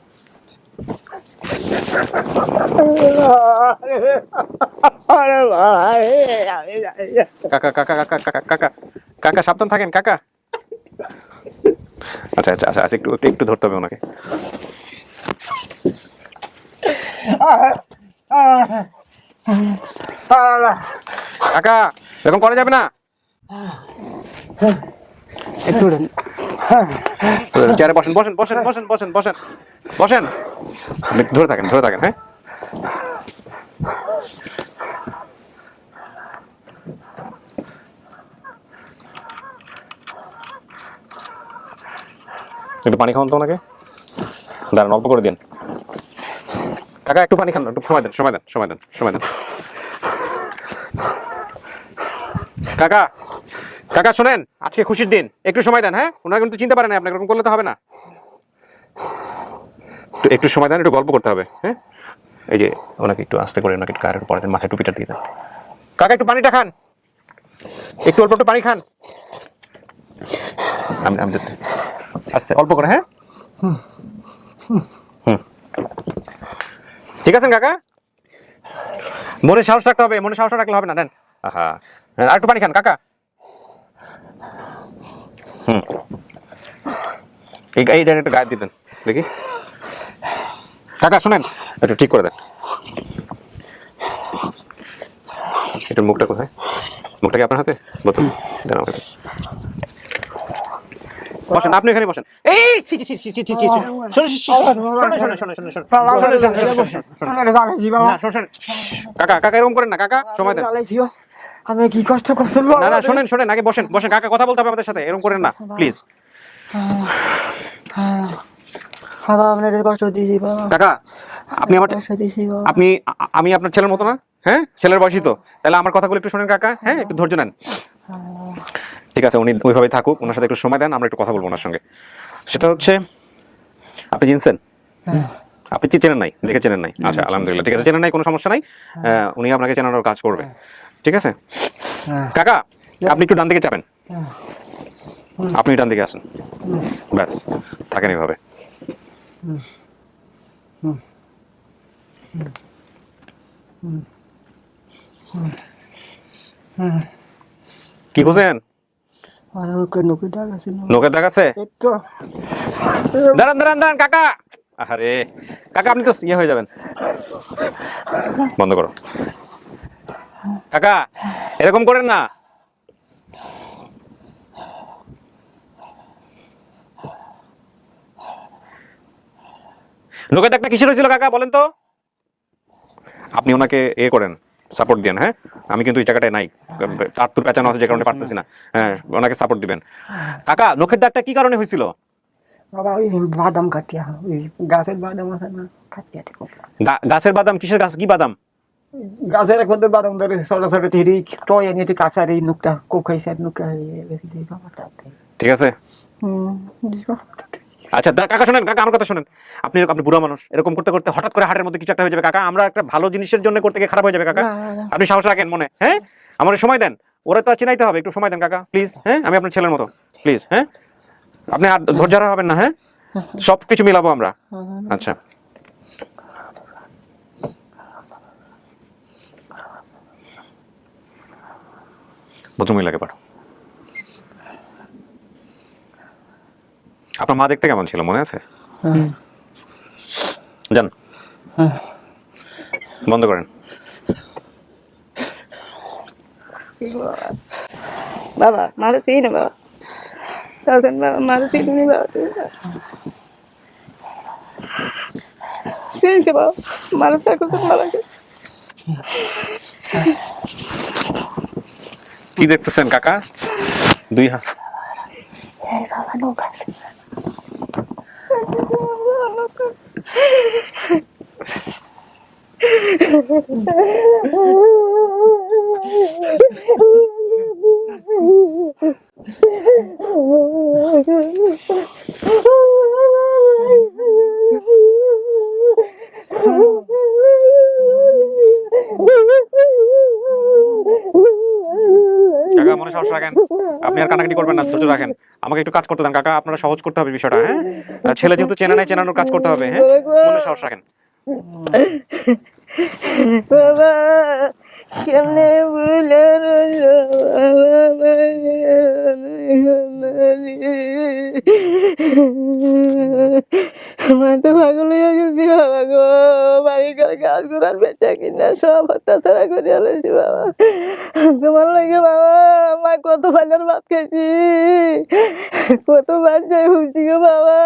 কাকা কাকা কাকা কাকা কাকা কাকা সাবধান থাকেন কাকা। আচ্ছা আচ্ছা আচ্ছা, একটু একটু ধরতে হবে ওনাকে। কাকা এরকম করা যাবে না। একটু চেয়ারে বসেন বসেন বসেন বসেন বসেন বসেন বসেন। ধরে থাকেন ধরে থাকেন। হ্যাঁ, একটু পানি খাওয়ান তো ওনাকে। দাঁড়ান, অল্প করে দিন। কাকা একটু পানি খান, একটু সময় দেন সময় দেন সময় দেন সময় দেন। কাকা কাকা শোনেন, আজকে খুশির দিন, একটু সময় দেন। হ্যাঁ, ওনারা কিন্তু চিনতে পারে না আপনাকে, এরকম করলে তো হবে না। একটু সময় দেন, একটু গল্প করতে হবে। হ্যাঁ, এই যে ওনাকে একটু আস্তে করে ওনাকে একটু কারের পরে দেন, মাথায় টুপিটা দিয়ে দেন। কাকা একটু পানিটা খান, একটু অল্প একটু পানি খান। আমি আস্তে অল্প করে। হ্যাঁ, ঠিক আছেন কাকা? মনে সাহস রাখতে হবে, মনে সাহস রাখলে হবে না। নেন, হ্যাঁ, আর একটু পানি খান কাকা। এইটা একটু গায়ে দিতেন দেখি। কাকা শোনেন, একটু ঠিক করে দেন। এটার মুখটা কোথায়? মুখটা কি আপনার হাতে? বোতল দেন আমাকে। বসেন, আপনি এখানে বসেন। এই ছি ছি ছি ছি ছি ছি, কাকা কাকা এরকম করেন না কাকা, সময় দেন। আমি কি কষ্ট করছেন না না, শোনেন শোনেন, আগে বসেন বসেন কাকা, কথা বলতে হবে আমাদের সাথে, এরকম করেন না প্লিজ। বাবা আপনাকে কষ্ট দিয়েছি বাবা, কাকা আপনি আমার কষ্ট দিয়েছি বাবা। আমি আপনার ছেলের মতো না? হ্যাঁ, ছেলের বয়সী তো, তাহলে আমার কথাগুলো একটু শোনেন কাকা। হ্যাঁ, একটু ধৈর্য নেন। ঠিক আছে, উনি ওইভাবে থাকুক, ওনার সাথে একটু সময় দেন, আমরা একটু কথা বলবো ওনার সঙ্গে। সেটা হচ্ছে, আপনি চিনছেন? আপনি কি চেনেন নাই? দেখে চেনেন নাই? আচ্ছা আলহামদুলিল্লাহ, ঠিক আছে, চেনেন নাই, কোনো সমস্যা নাই। উনি আপনাকে চেনানোর কাজ করবে, ঠিক আছে? কাকা আপনি একটু ডান দিকে চাপেন, আপনি ডান দিকে আসেন, ব্যাস, থাকেন এইভাবে। কি খুঁজেন? নোকের দাগ আছে? দাঁড়ান দাঁড়ান দাঁড়ান কাকা, আরে কাকা আপনি তো ইয়ে হয়ে যাবেন, বন্ধ করো কাকা, এরকম করেন না। নোকের দাগটা কিসের হয়েছিল কাকা বলেন তো? আপনি ওনাকে করেন, সাপোর্ট দেন। হ্যাঁ, আমি কিন্তু এই জায়গাটায় নাই, আত্মুর পেঁচানো আছে যে কারণে পারতেছি না। হ্যাঁ, ওনাকে সাপোর্ট দিবেন। কাকা নোকের দাগটা কি কারণে হয়েছিল? বাবা ওই বাদাম কাটিয়া, ওই গাছের বাদাম আছে না, কাটিয়া ঠিক গাছের বাদাম? কিসের গাছ, কি বাদাম? গাছের এক মধ্যে বাদাম ধরে ছোট ছোট তিরি টয় এনে কাঁচার এই নুকটা কোকাইছে নুকটা বাবা। ঠিক আছে, আচ্ছা কাকা শোনেন, কাকা আমার কথা শোনেন। আপনি বুড়া মানুষ, এরকম করতে করতে হঠাৎ করে হাটের মধ্যে কিছু একটা হয়ে যাবে কাকা, আমরা একটা ভালো জিনিসের জন্য করতে গিয়ে খারাপ হয়ে যাবে কাকা। আপনি সাহস রাখেন মনে। হ্যাঁ, আমার সময় দেন, ওরা তো চিনাইতে হবে, একটু সময় দেন কাকা প্লিজ। হ্যাঁ, আমি আপনার ছেলের মতো, প্লিজ। হ্যাঁ, আপনি আর ধৈর্য হবেন না। হ্যাঁ, সব কিছু মিলাবো আমরা। আচ্ছা ভদ্রমহিলাকে পাঠো। আপনার মা দেখতে কেমন ছিল মনে আছে? যান, বন্ধ করেন। বাবা মারা চিনি বাবা, সাউথেন বাবা মারা চিনি বাবা, চিনছে বাবা, মারা থাকো তো মারা গেছে। কি দেখতেছেন কাকা? দুই হাত বাবা নৌকা আছে। কাকা মনে সাহস রাখেন, আপনি আর কানাকাটি করবেন না, ধৈর্য রাখেন। আমাকে একটু কাজ করতে দেন কাকা, আপনারা সহজ করতে হবে বিষয়টা। হ্যাঁ, ছেলে যেহেতু চেনা নাই, চেনানোর কাজ করতে হবে। হ্যাঁ, মনে সাহস রাখেন। বাবা কেমনে ভুলে রইলো আমার তো পাগল হয়ে গেছি বাবা গো, বাড়ি ঘর গাছ ঘোরার বেচা কিনা সব হত্যাচারা করে আলাইছি বাবা। তোমার লাগে বাবা আমার কত ভাইলার ভাত খাইছি, কতবার যাই হচ্ছি গো বাবা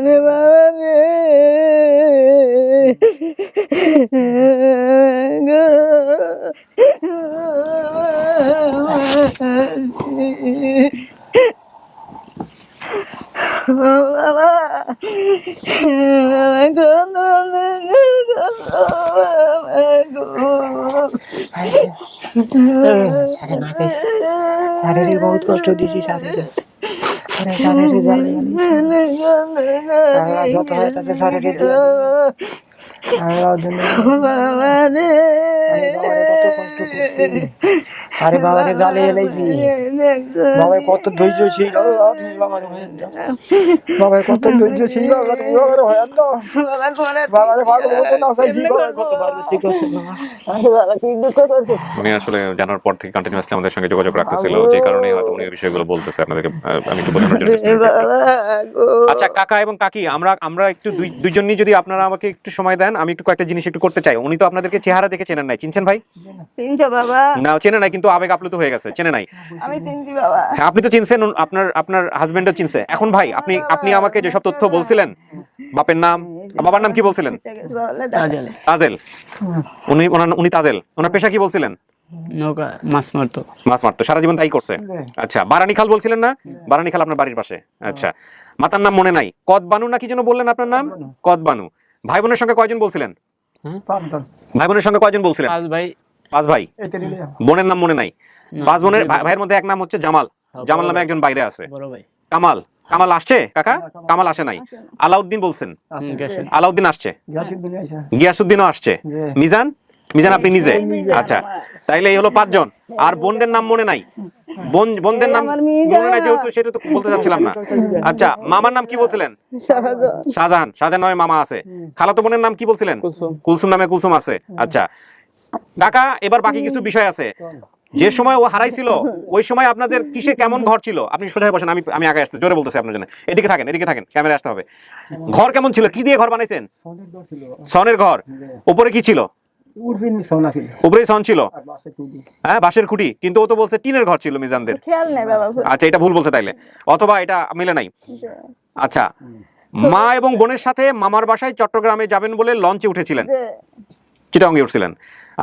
রে বাবা রে শারীরিক বহুত কষ্ট দিছি, শারীরিক যত হয় তাতে শারীরিক বাবা রে আরে বাবা রে জ্বালিয়ে এলাইছি বাবা কত ধৈর্য ছিল বাবা কত ধৈর্য ছিল বাবার হয় না বাবার ভালো মতো না চাইছি বাবা কত পারবে ঠিক আছে বাবা কি দুঃখ করছে উনি আসলে জানার পর থেকে কন্টিনিউয়াসলি আমাদের সঙ্গে যোগাযোগ রাখতেছিল, যে কারণে হয়তো উনি এই বিষয়গুলো বলতেছে আপনাদেরকে। আমি একটু বোঝানোর জন্য চেষ্টা করছি। আচ্ছা কাকা এবং কাকি, আমরা একটু দুইজনই যদি আপনারা আমাকে একটু সময় দেন, আমি একটু কয়েকটা জিনিস একটু করতে চাই। উনি তো আপনাদেরকে চেহারা দেখে চেনেন নাই, চিনছেন ভাই? চিনছো বাবা? না চেনে নাই, কিন্তু আবেগ আপ্লুত হয়ে গেছে, চেনে নাই। আমি চিনছি বাবা। হ্যাঁ আপনি তো চিনছেন, আপনার হাজবেন্ডও চিনছে। এখন ভাই আপনি আমাকে যেসব তথ্য বলছিলেন, বাপের নাম, বাবার নাম কি বলছিলেন? তাজেল। উনি তাজেল। ওনার পেশা কি বলছিলেন? নৌকা মাছ মারতো। মাছ মারতো, সারা জীবন তাই করছে। আচ্ছা বারানি খাল বলছিলেন না? বারানি খাল আপনার বাড়ির পাশে। আচ্ছা মাতার নাম মনে নাই, কদবানু না কি যেন বললেন আপনার নাম? কদবানু। ভাই বোনের সঙ্গে কয়জন বলছিলেন? ভাই বোনের সঙ্গে কয়জন বলছিলেন? 5 ভাই। 5 ভাই। বোনের নাম মনে নাই? 5 বোনের ভাইয়ের মধ্যে এক নাম হচ্ছে জামাল। জামাল নামে একজন বাইরে আছে। বড় ভাই কামাল আসছে কাকা? কামাল আসে নাই। আলাউদ্দিন বলছেন? আলাউদ্দিন আসছে। গিয়াসউদ্দিনও আসছে। মিজান আপনি নিজে? আচ্ছা তাইলে এই হলো 5 জন। আর বোনদের নাম মনে নাই? বোনদের নাম মনে নাই যেহেতু সেটা তো বলতে চাচ্ছিলাম না। আচ্ছা মামার নাম কি বলছিলেন? শাহজাহান নামে মামা আছে। খালাতো বোনের নাম কি বলছিলেন? কুলসুম নামে কুলসুম আছে। আচ্ছা কাকা এবার বাকি কিছু বিষয় আছে। যে সময় ও হারাইছিল ওই সময় আপনাদের কিসে কেমন ঘর ছিল? আপনি সোজা বসেন, আমি আগে আসতে জোরে বলতেছি আপনার জন্য। এদিকে থাকেন, ক্যামেরা আসতে হবে। ঘর কেমন ছিল? কি দিয়ে ঘর বানাইছেন? সনের ঘর। উপরে কি ছিল? উপরে সন ছিল, হ্যাঁ বাঁশের খুঁটি। কিন্তু ও তো বলছে টিনের ঘর ছিল মিজানদের। খেয়াল নেই বাবা। আচ্ছা এটা ভুল বলছে তাইলে, অথবা এটা মিলে নাই। আচ্ছা মা এবং বোনের সাথে মামার বাসায় চট্টগ্রামে যাবেন বলে লঞ্চে উঠেছিলেন, চিটাগংয়ে উঠছিলেন।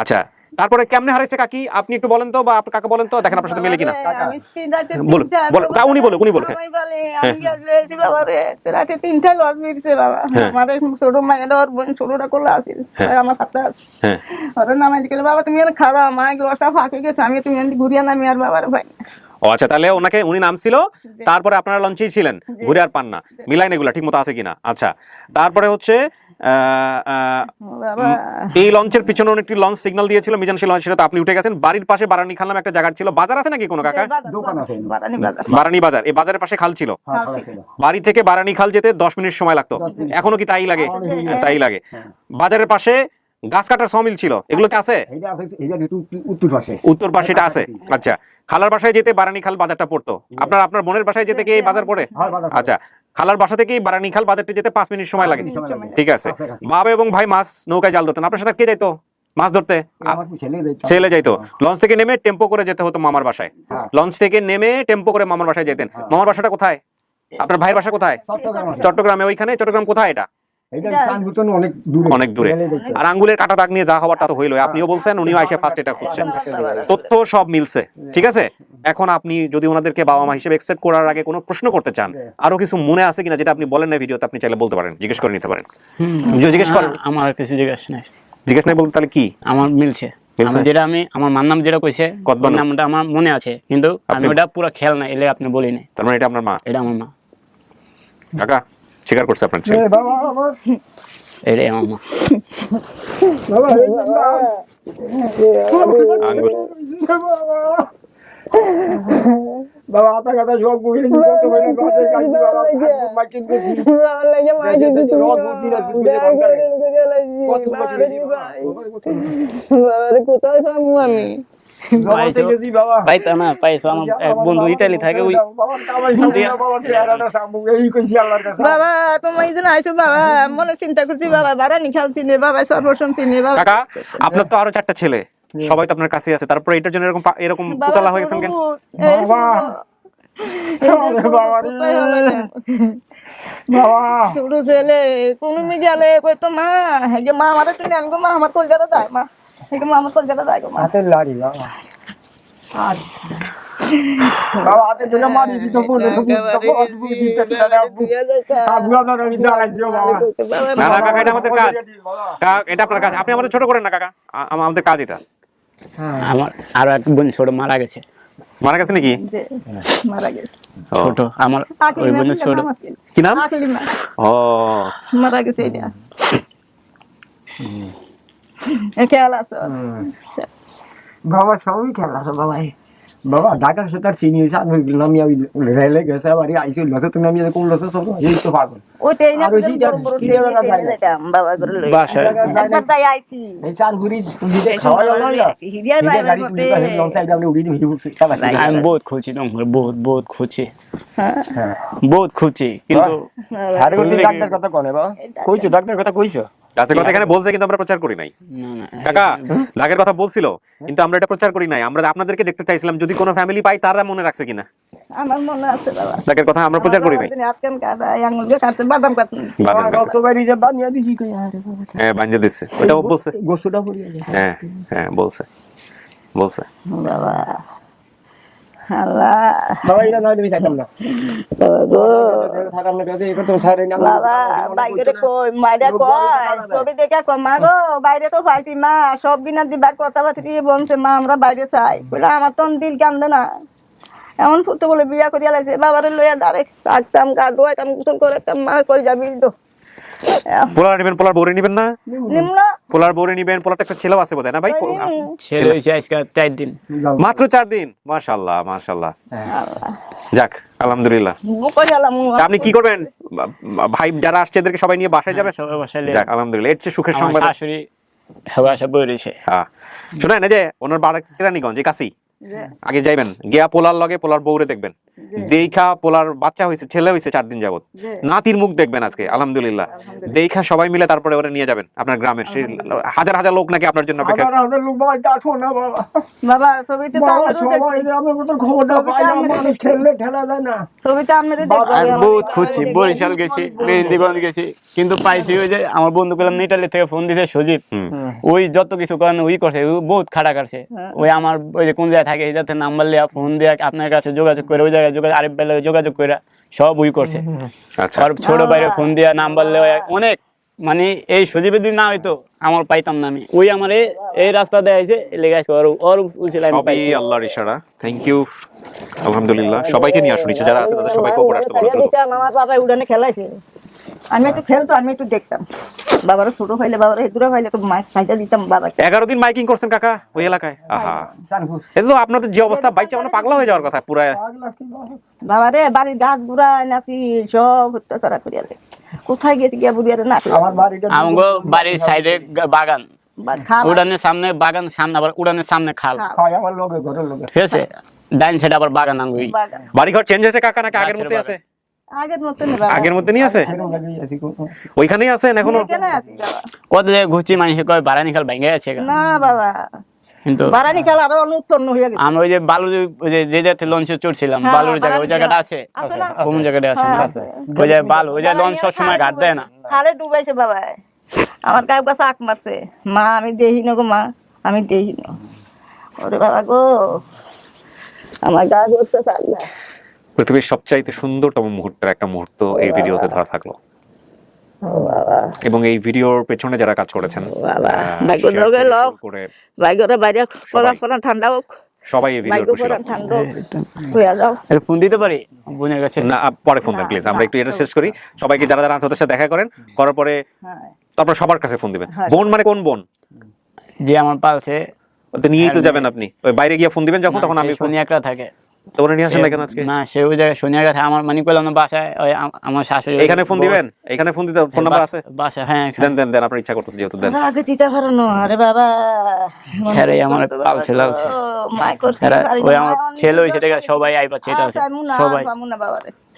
আচ্ছা তারপরে কেমনে হারাইছে কাকি আপনি একটু বলেন তো, বা আপনার কাকা বলেন তো, দেখেন আপনার সাথে মেলে কিনা। বলুন উনি বলুন। আমি গেছি বাবা রে রাতে 3টায় লজ মিলছে বাবা। আমার ছোট মায়ের ওর বোন ছোটটা করলে আসিল আমার হাতে আছে। ওরা নামাই গেলে বাবা তুমি আর খাওয়া মা লজটা ফাঁকে গেছে, আমি তুমি ঘুরিয়ে নামি আর বাবার ভাই। ও আচ্ছা তাহলে উনি নাম ছিল, তারপরে আপনারা লঞ্চেই ছিলেন, ঘুরে আর পান না। মিলাইন এগুলা ঠিক মতো আছে কিনা। আচ্ছা তারপরে হচ্ছে এই লঞ্চের পিছনে একটি লঞ্চ সিগন্যাল দিয়েছিল মিজান, সেই লঞ্চ সেটা আপনি উঠে গেছেন। বাড়ির পাশে বারানি খাল নামে একটা জায়গা ছিল। বাজার আছে নাকি কোনো কাকা? বারানি বাজার। এই বাজারের পাশে খাল ছিল। বাড়ি থেকে বারানি খাল যেতে 10 মিনিট সময় লাগতো। এখনো কি তাই লাগে? তাই লাগে। বাজারের পাশে গাছ কাটার সমিল ছিল, এগুলো কি আছে? উত্তর পাশে এটা আছে। আচ্ছা খালার বাসায় যেতে বারানি খাল বাজারটা পড়তো। আপনার বোনের বাসায় যেতে কি এই বাজার পড়ে? আচ্ছা খালার বাসা থেকে বারানি খাল বাজারটা যেতে 5 মিনিট সময় লাগে। ঠিক আছে। বাবা এবং ভাই মাছ নৌকায় জাল ধরতেন। আপনার সাথে কে যাইতো মাছ ধরতে? ছেলে যাইতো। লঞ্চ থেকে নেমে টেম্পো করে যেতে হতো মামার বাসায়। লঞ্চ থেকে নেমে টেম্পো করে মামার বাসায় যেতেন। মামার বাসাটা কোথায়? আপনার ভাইয়ের বাসা কোথায়? চট্টগ্রামে। ওইখানে চট্টগ্রাম কোথায় এটা? অনেক দূরে। আর আঙ্গুলের কাটা দাগ নিয়ে যা হওয়ার তা তো হইলো। আপনিও বলছেন, উনিও এসে ফার্স্ট এটা খুঁজছেন। তথ্য সব মিলছে। ঠিক আছে। এখন আপনি যদি ওনাদেরকে বাবা মা হিসেবে অ্যাকসেপ্ট করার আগে কোনো প্রশ্ন করতে চান, আরো কিছু মনে আছে কিনা যেটা আপনি বলেন না ভিডিওতে, আপনি চাইলে বলতে পারেন, জিজ্ঞেস করে নিতে পারেন। জিজ্ঞেস করেন। আমার কিছু জিজ্ঞেস নাই বলতে তাহলে কি? আমার মিলছে। আমার মার নাম যেটা কইছে নামটা আমার মনে আছে, কিন্তু আমি ওটা পুরো খেয়াল নাই, এলে আপনি বলি নাই। তার মানে এটা আপনার মা? এটা আমার মা। কাকা স্বীকার করছে আপনার ছেলে? এটাই আমার মা। বাবা আপনার কথা সব বুঝেছি, কত বড় বাজে কাজ বাবা মা কিন্তু বাবা লাগে মা কিন্তু রোজ দিন আছে কত বছর হয়েছে বাবা কোথায় পাবো আমি? ভাই তা না পাইছো, আমার এক বন্ধু ইতালি থাকে, ওই বাবা তোমার এই জন্য আইসো বাবা, মনে চিন্তা করছি বাবা, বারানি খাল চিনি বাবা, সর্বসম চিনি বাবা। কাকা আপনার তো আরো 4টা ছেলে, সবাই তো আপনার কাছে আছে, তারপরে এটার জন্য এরকম পুতলা হয়ে গেছেন কেন? ছোট ছেলে কোন গেলে কইতো মা হেগে মা আমার চিনি আমি মা আমার কলকাতা যায় মা, হেগে মা আমার কলকাতা যায় মা। হাতে লাড়ি বাবা বাবা হাতে দিলে মারি দিত বলে না না কাকা, এটা আমাদের কাজ। এটা আপনার কাজ, আপনি আমাদের ছোট করেন না কাকা, আমাদের কাজ এটা। আমার আরো এক বোন ছোট মারা গেছে। মারা গেছে নাকি? মারা গেছে ছোট আমার ওই বোনের ছোট। কি নাম? ও মারা গেছে এটা। খেয়াল আছে বাবা সবই খেলা আছে বাবাই বাবা ঢাকার সাথে আর চিনি হয়েছে আমি নামিয়ে রেলে গেছে আবার আইসি লসে তুমি নামিয়ে কোন লসে সব এই তো পাগল ওইটাই না আর ওই সিটার যাইতাম বাবা করে লই বাসায় একবার তাই আইছি এই চার ঘুরি দিতে খাওয়া যাবে না হিরিয়া যাই গাড়ি মতে তুলি লং সাইড আপনি উড়ি দিবি আমি বহুত খুশি তোমার বহুত খুশি হ্যাঁ বহুত খুশি কিন্তু সাড়ে কোটি ডাক্তার কথা কোনে বা কইছো ডাক্তার কথা কইছো গাছের কথা এখানে বলছে কিন্তু আমরা প্রচার করি নাই কাকা দাগের কথা বলছিল কিন্তু আমরা এটা প্রচার করি নাই আমরা আপনাদেরকে দেখতে চাইছিলাম যদি কোনো ফ্যামিলি পাই তারা মনে রাখছে কিনা আমার মনে আছে বাবা দাগের কথা আমরা প্রচার করি নাই আজকাল কাটা আঙুল দিয়ে কাটতে বাদাম কাটতে বাদাম গাছ। রক্ত বাড়ি যে বানিয়ে দিছি কই আরে বাবা হ্যাঁ বাঞ্জে দিচ্ছে ওটাও বলছে গোসুটা পড়িয়ে গেছে হ্যাঁ হ্যাঁ বলছে বাবা আল্লাহ বাবা এটা নয় দিবি চাইতাম না বাবা গো সারাম না কাছে এটা তো সারে না বাবা বাইরে কই মাইরা কয় ছবি দেখে কয় মা গো বাইরে তো পাইছি মা সব বিনা দিবার কথা বাতি বলছে মা আমরা বাইরে চাই বলে আমার তো দিল কান্দে না এমন ফুটে বলে বিয়া করিয়া লাগছে বাবারে লইয়া দাঁড়ে থাকতাম গাদো কাম কুতল করে মা কই যাবি তো পোলার নেবেন পোলার বউরে নিবেন না নিম্ন পোলার বউরে নিবেন পোলার তো একটা ছেলেও আছে বোধহয় না ভাই ছেলে হয়েছে আজকে 4 দিন মাত্র 4 দিন মাশাআল্লাহ মাশাআল্লাহ যাক আলহামদুলিল্লাহ কই গেলাম তা আপনি কি করবেন ভাই যারা আসছে এদেরকে সবাই নিয়ে বাসায় যাবেন সবাই বাসায় যাক আলহামদুলিল্লাহ এর চেয়ে সুখের আমার সংবাদ শাশুড়ি সবাই আসা বই রয়েছে হ্যাঁ শুনেন না যে ওনার বাড়ি কেরানীগঞ্জ কাছি আগে যাইবেন গিয়া পোলার লগে পোলার বউরে দেখবেন দেখা পোলার বাচ্চা হয়েছে ছেলে হয়েছে 4 দিন যাবত নাতির মুখ দেখবেন আজকে আলহামদুলিল্লাহ দেখা সবাই মিলে তারপরে ওরা নিয়ে যাবেন আপনার গ্রামের সেই হাজার হাজার লোক নাকি আপনার জন্য অপেক্ষা আমাদের লোক বাবা ডাকো না বাবা বাবা ছবিতে তো বাবা আমরা সবাই আমার মত খবরটা পাই না মানুষ ঠেলা যায় না ছবিতে আমরা আমি বহুত খুশি বরিশাল গেছি মেহেন্দিগঞ্জ গেছি কিন্তু পাইছি ওই যে আমার বন্ধু কলাম ইটালি থেকে ফোন দিতে সজীব ওই যত কিছু করেন ওই করছে ও বহুত খাড়া করছে ওই আমার ওই যে কোন জায়গায় থাকে এই যাতে নাম্বার লিয়া ফোন দিয়ে আপনার কাছে যোগাযোগ করে ওই জায়গায় আরিফ ভাই যোগাযোগ করে সব ওই করছে আচ্ছা আর ছোট বাইরে ফোন দিয়া নাম্বার লিয়া অনেক মানে এই সজীবের দিন না হইতো আমার পাইতাম না আমি ওই আমার এই রাস্তা দিয়ে আইছে লেগে আছে ওর উচিত আমি সবই পাইছি আল্লাহর ইশারা থ্যাংক ইউ আলহামদুলিল্লাহ সবাইকে নিয়ে আসুন নিচে যারা আছে তাদের সবাইকে উপরে আসতে বলো দ্রুত আমার বাবা উড়ানে খেলাইছে আমি একটু খেলতো আমি একটু দেখতাম বাবারা ছোট ফাইলে বাবারা দূরে ফাইলে তো মাইক ফাইটা দিতাম বাবা 11 দিন মাইকিং করছেন কাকা ওই এলাকায় আহা এটা তো আপনাদের যে অবস্থা বাইচা মানে পাগলা হয়ে যাওয়ার কথা পুরা বাবারে বাড়ির গাছ বুড়ায় নাকি সব অত্যাচার করিয়া দেয় কোথায় গেছে গিয়া বুড়িয়ারে না আমার বাড়িটা আমগো বাড়ির সাইডে বাগান খাল উড়ানের সামনে বাগান সামনে আবার উড়ানের সামনে খাল হয় আমার লোকে ঘরের লোকে ঠিক আছে ডাইন সাইড আবার বাগান আঙ্গুই বাগান বাড়ি ঘর চেঞ্জ হয়েছে কাকা নাকি আগের মধ্যে আছে আগের মতন বাবা আগের মধ্যে নিয়ে আছে সেরকম লাগিয়ে আছি ওইখানেই আছেন এখনো কেন আছি বাবা কত জায়গায় ঘুরছি মানুষ কয় বাড়ানি খাল ভেঙে গেছে না বাবা কিন্তু বারানি খেলা আরো অনুৎপন্ন হয়ে গেছে আমরা ওই যে বালু ওই যে জায়গাতে লঞ্চে চড়ছিলাম হ্যাঁ, বালুর জায়গা ওই বারানি জায়গাটা আছে আছে না? কোন জায়গাটা আছে হ্যাঁ, না? আছে। ওই যে বালু ওই যে লঞ্চ সব সময় ঘাট দেয় না খালে ডুবাইছে বাবা আমার গায়ে কাছে আঁক মারছে মা আমি দেহি না গো মা আমি দেহি না ওরে বাবা গো আমার গা করতে থাকবে পৃথিবীর সবচাইতে সুন্দরতম মুহূর্তের একটা মুহূর্ত এই ভিডিওতে ধরা থাকলো এবং এই ভিডিওর পেছনে যারা কাজ করেছেন ভাগ্য share যোগে থেকে লও শুরু করে ভাগ্যটা বাইরে সবাই। পড়া ঠান্ডা হোক সবাই এই ভিডিওর ভাগ্য খুশি পড়া হোক। ঠান্ডা হয়ে যাও এর ফোন দিতে পারি বোনের কাছে না পরে ফোন দেন প্লিজ আমরা একটু এটা শেষ করি সবাইকে যারা যারা আছে ওদের সাথে দেখা করেন করার পরে তারপর সবার কাছে ফোন দিবেন বোন মানে কোন বোন যে আমার পালছে ওতে নিয়েই তো যাবেন আপনি ওই বাইরে গিয়ে ফোন দিবেন যখন তখন আমি ফোন শনিয়াকড়া থাকে তো ওরা নিয়ে আসেন না কেন আজকে না সে ওই জায়গায় শনিয়াকড়া থাকে আমার মানে কইলাম না বাসায় ওই আমার শাশুড়ি এখানে ফোন দিবেন এখানে ফোন দিতে ফোন নাম্বার আছে বাসা হ্যাঁ দেন দেন দেন আপনার ইচ্ছা করতেছে যেহেতু দেন আগে দিতে পারো না আরে বাবা হ্যাঁ আমার পালছে লাগছে মাই করছে ওই আমার ছেলে হয়েছে ঠিক আছে সবাই আই পাচ্ছে এটা আছে সবাই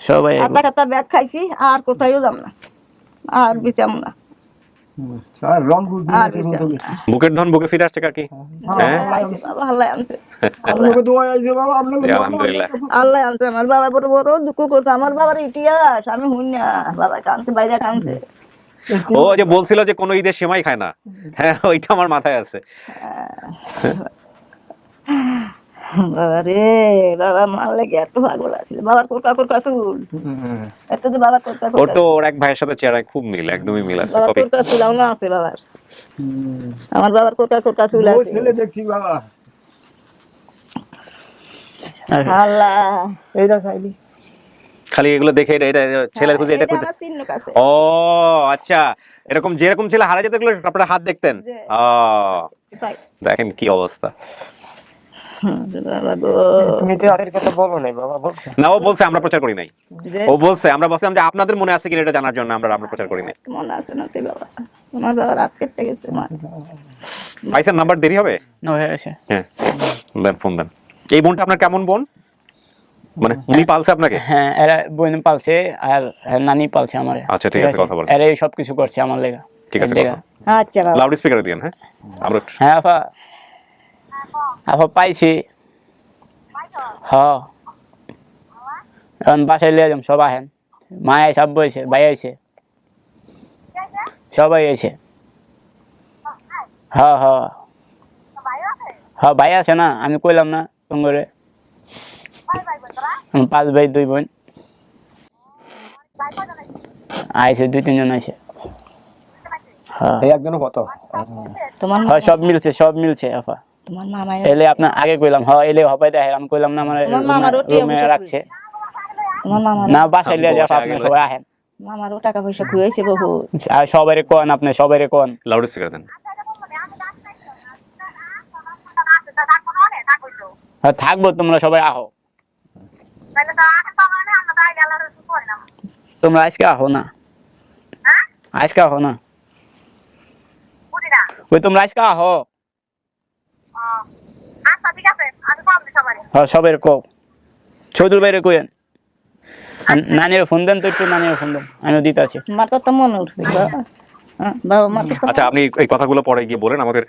সবাই আধা কাতা ব্যাগ খাইছি আর কোথায়ও যাব না আর বিচাম না স্যার রংপুর দিনে শুরু হয়েছে বুকের ধন বুকে ফিরে আসছে কাকি হ্যাঁ আল্লাহ আনছে আপনাকে দোয়া আইছে বাবা আপনাকে আলহামদুলিল্লাহ আল্লাহ আনছে আমার বাবা বড় বড় দুঃখ করছে আমার বাবার ইতিহাস আমি হুই না বাবা কানছে বাইরে কানছে ও যে বলছিল যে কোনো ঈদের সেমাই খায় না হ্যাঁ ওইটা আমার মাথায় আছে বাবা রে বাবা মার লাগে এত পাগল আছিল বাবার কোরকা চুল এত যে বাবার কোরকা ওর তো ওর এক ভাইয়ের সাথে চেহারায় খুব মিল একদমই মিল আছে বাবার কপি কোরকা চুল না আছে বাবার আমার বাবার কোরকা চুল ওই আছে ছেলে দেখছি বাবা আল্লাহ এইটা চাইলি খালি এগুলো দেখে এটা ছেলে খুঁজে এটা খুঁজে। আমার চিহ্ন কাছে ও আচ্ছা, এরকম যেরকম ছেলে হারা যেত এগুলো আপনারা হাত দেখতেন। ও দেখেন কি অবস্থা। বাবা গো তুমি তো তাদের কথা বলো নাই বাবা, বলছো না ও বলছে আমরা প্রচার করি নাই, ও বলছে আমরা বলছিলাম যে আপনাদের মনে আছে কিনা এটা জানার জন্য আমরা প্রচার করি নাই। মনে আছে না তুই বাবা, তোমার বাবা রাত কেটে গেছে মা। ভাইসার নাম্বার দেরি হবে? না হয়ে গেছে। হ্যাঁ দেন, ফোন দেন। এই বোনটা আপনার কেমন বোন, মানে উনি পালছে আপনাকে? হ্যাঁ এরা বোন পালছে আর নানি পালছে আমার। আচ্ছা ঠিক আছে, কথা বলেন। এরা এই সব কিছু করছে আমার লেগা। ঠিক আছে, আচ্ছা বাবা লাউড স্পিকারে দিন। হ্যাঁ আমরা হ্যাঁ আপা, আপা পাইছি। হ্যাঁ এখন বাসায় লিয়ে যাম, সব আহেন। মা আইসে, আব্বু আইসে, ভাই আইসে, সবাই আইসে। হ্যাঁ হ্যাঁ হ্যাঁ ভাই আছে না, আমি কইলাম না তোমারে 5 ভাই 2 বোন আইসে, 2-3 জন আইসে। হ্যাঁ এই একজনও কত তোমার হ্যাঁ সব মিলছে, সব মিলছে আপা। তোমার মামা এলে আপনার আগে কইলাম, হ্যাঁ এলে হবাই দেখে আমি কইলাম না, মানে তোমার মামার ওটি রুমে রাখছে তোমার মামা না, বাসায় লিয়ে যাবো আপনি সবাই আহেন। মামারও টাকা পয়সা খুঁয়েছে বহু। আর সবাই কোন, আপনি সবাই কোন। লাউড স্পিকার দেন। হ্যাঁ থাকবো, তোমরা সবাই আহো, তোমরা আজকে আহো না, আজকে আহো না, ওই তোমরা আজকে আহো। হ্যাঁ সবাই কো, চৌধুরী বাইরে কইেন, নানির ফোন দেন তো একটু, নানির ফোন দেন, আমিও দিতে আছি। মার কথা মনে উঠছে বাবা, মার কথা। আচ্ছা আপনি এই কথাগুলো পরে গিয়ে বলেন, আমাদের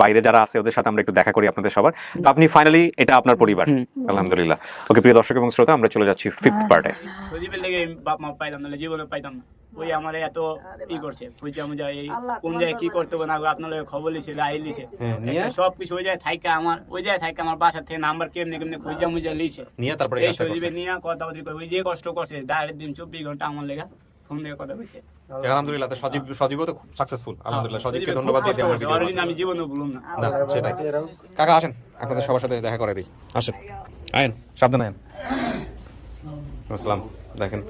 বাইরে যারা আছে ওদের সাথে আমরা একটু দেখা করি আপনাদের সবার। তো আপনি ফাইনালি এটা আপনার পরিবার, আলহামদুলিল্লাহ। ওকে প্রিয় দর্শক এবং শ্রোতা, আমরা চলে যাচ্ছি 5th পার্টে। সজীবের লেগে বাপ মা পাইতাম না, জীবনে পাইতাম না। ওই আমার এত ই করছে, খুঁজা মুজা এই কোন জায়গায় কি করতে হবে না, আপনার লগে খবর লিছে, আইল লিছে, সব কিছু ওই জায়গায় থাইকা আমার, ওই জায়গায় থাইকা আমার বাসা থেকে নাম্বার কেমনে কেমনে খুঁজা মুজা লিছে নিয়ে তারপরে এই সজীবের নিয়ে কথাবার্তা করে, ওই যে কষ্ট করছে ডাইরেক্ট দিন 24 ঘন্টা আমার লেগা ফোন দিয়ে কথা কইছে। আলহামদুলিল্লাহ, তো সজীবও তো সাকসেসফুল, আলহামদুলিল্লাহ। সজীবকে ধন্যবাদ দিয়ে আমার ভিডিও অরিজিন আমি জীবনে ভুলুম না। না সেটাই। কাকা আসেন, আপনাদের সবার সাথে দেখা করে দিই, আসেন, আয়েন, সাবধানে আয়েন। আসসালাম, দেখেন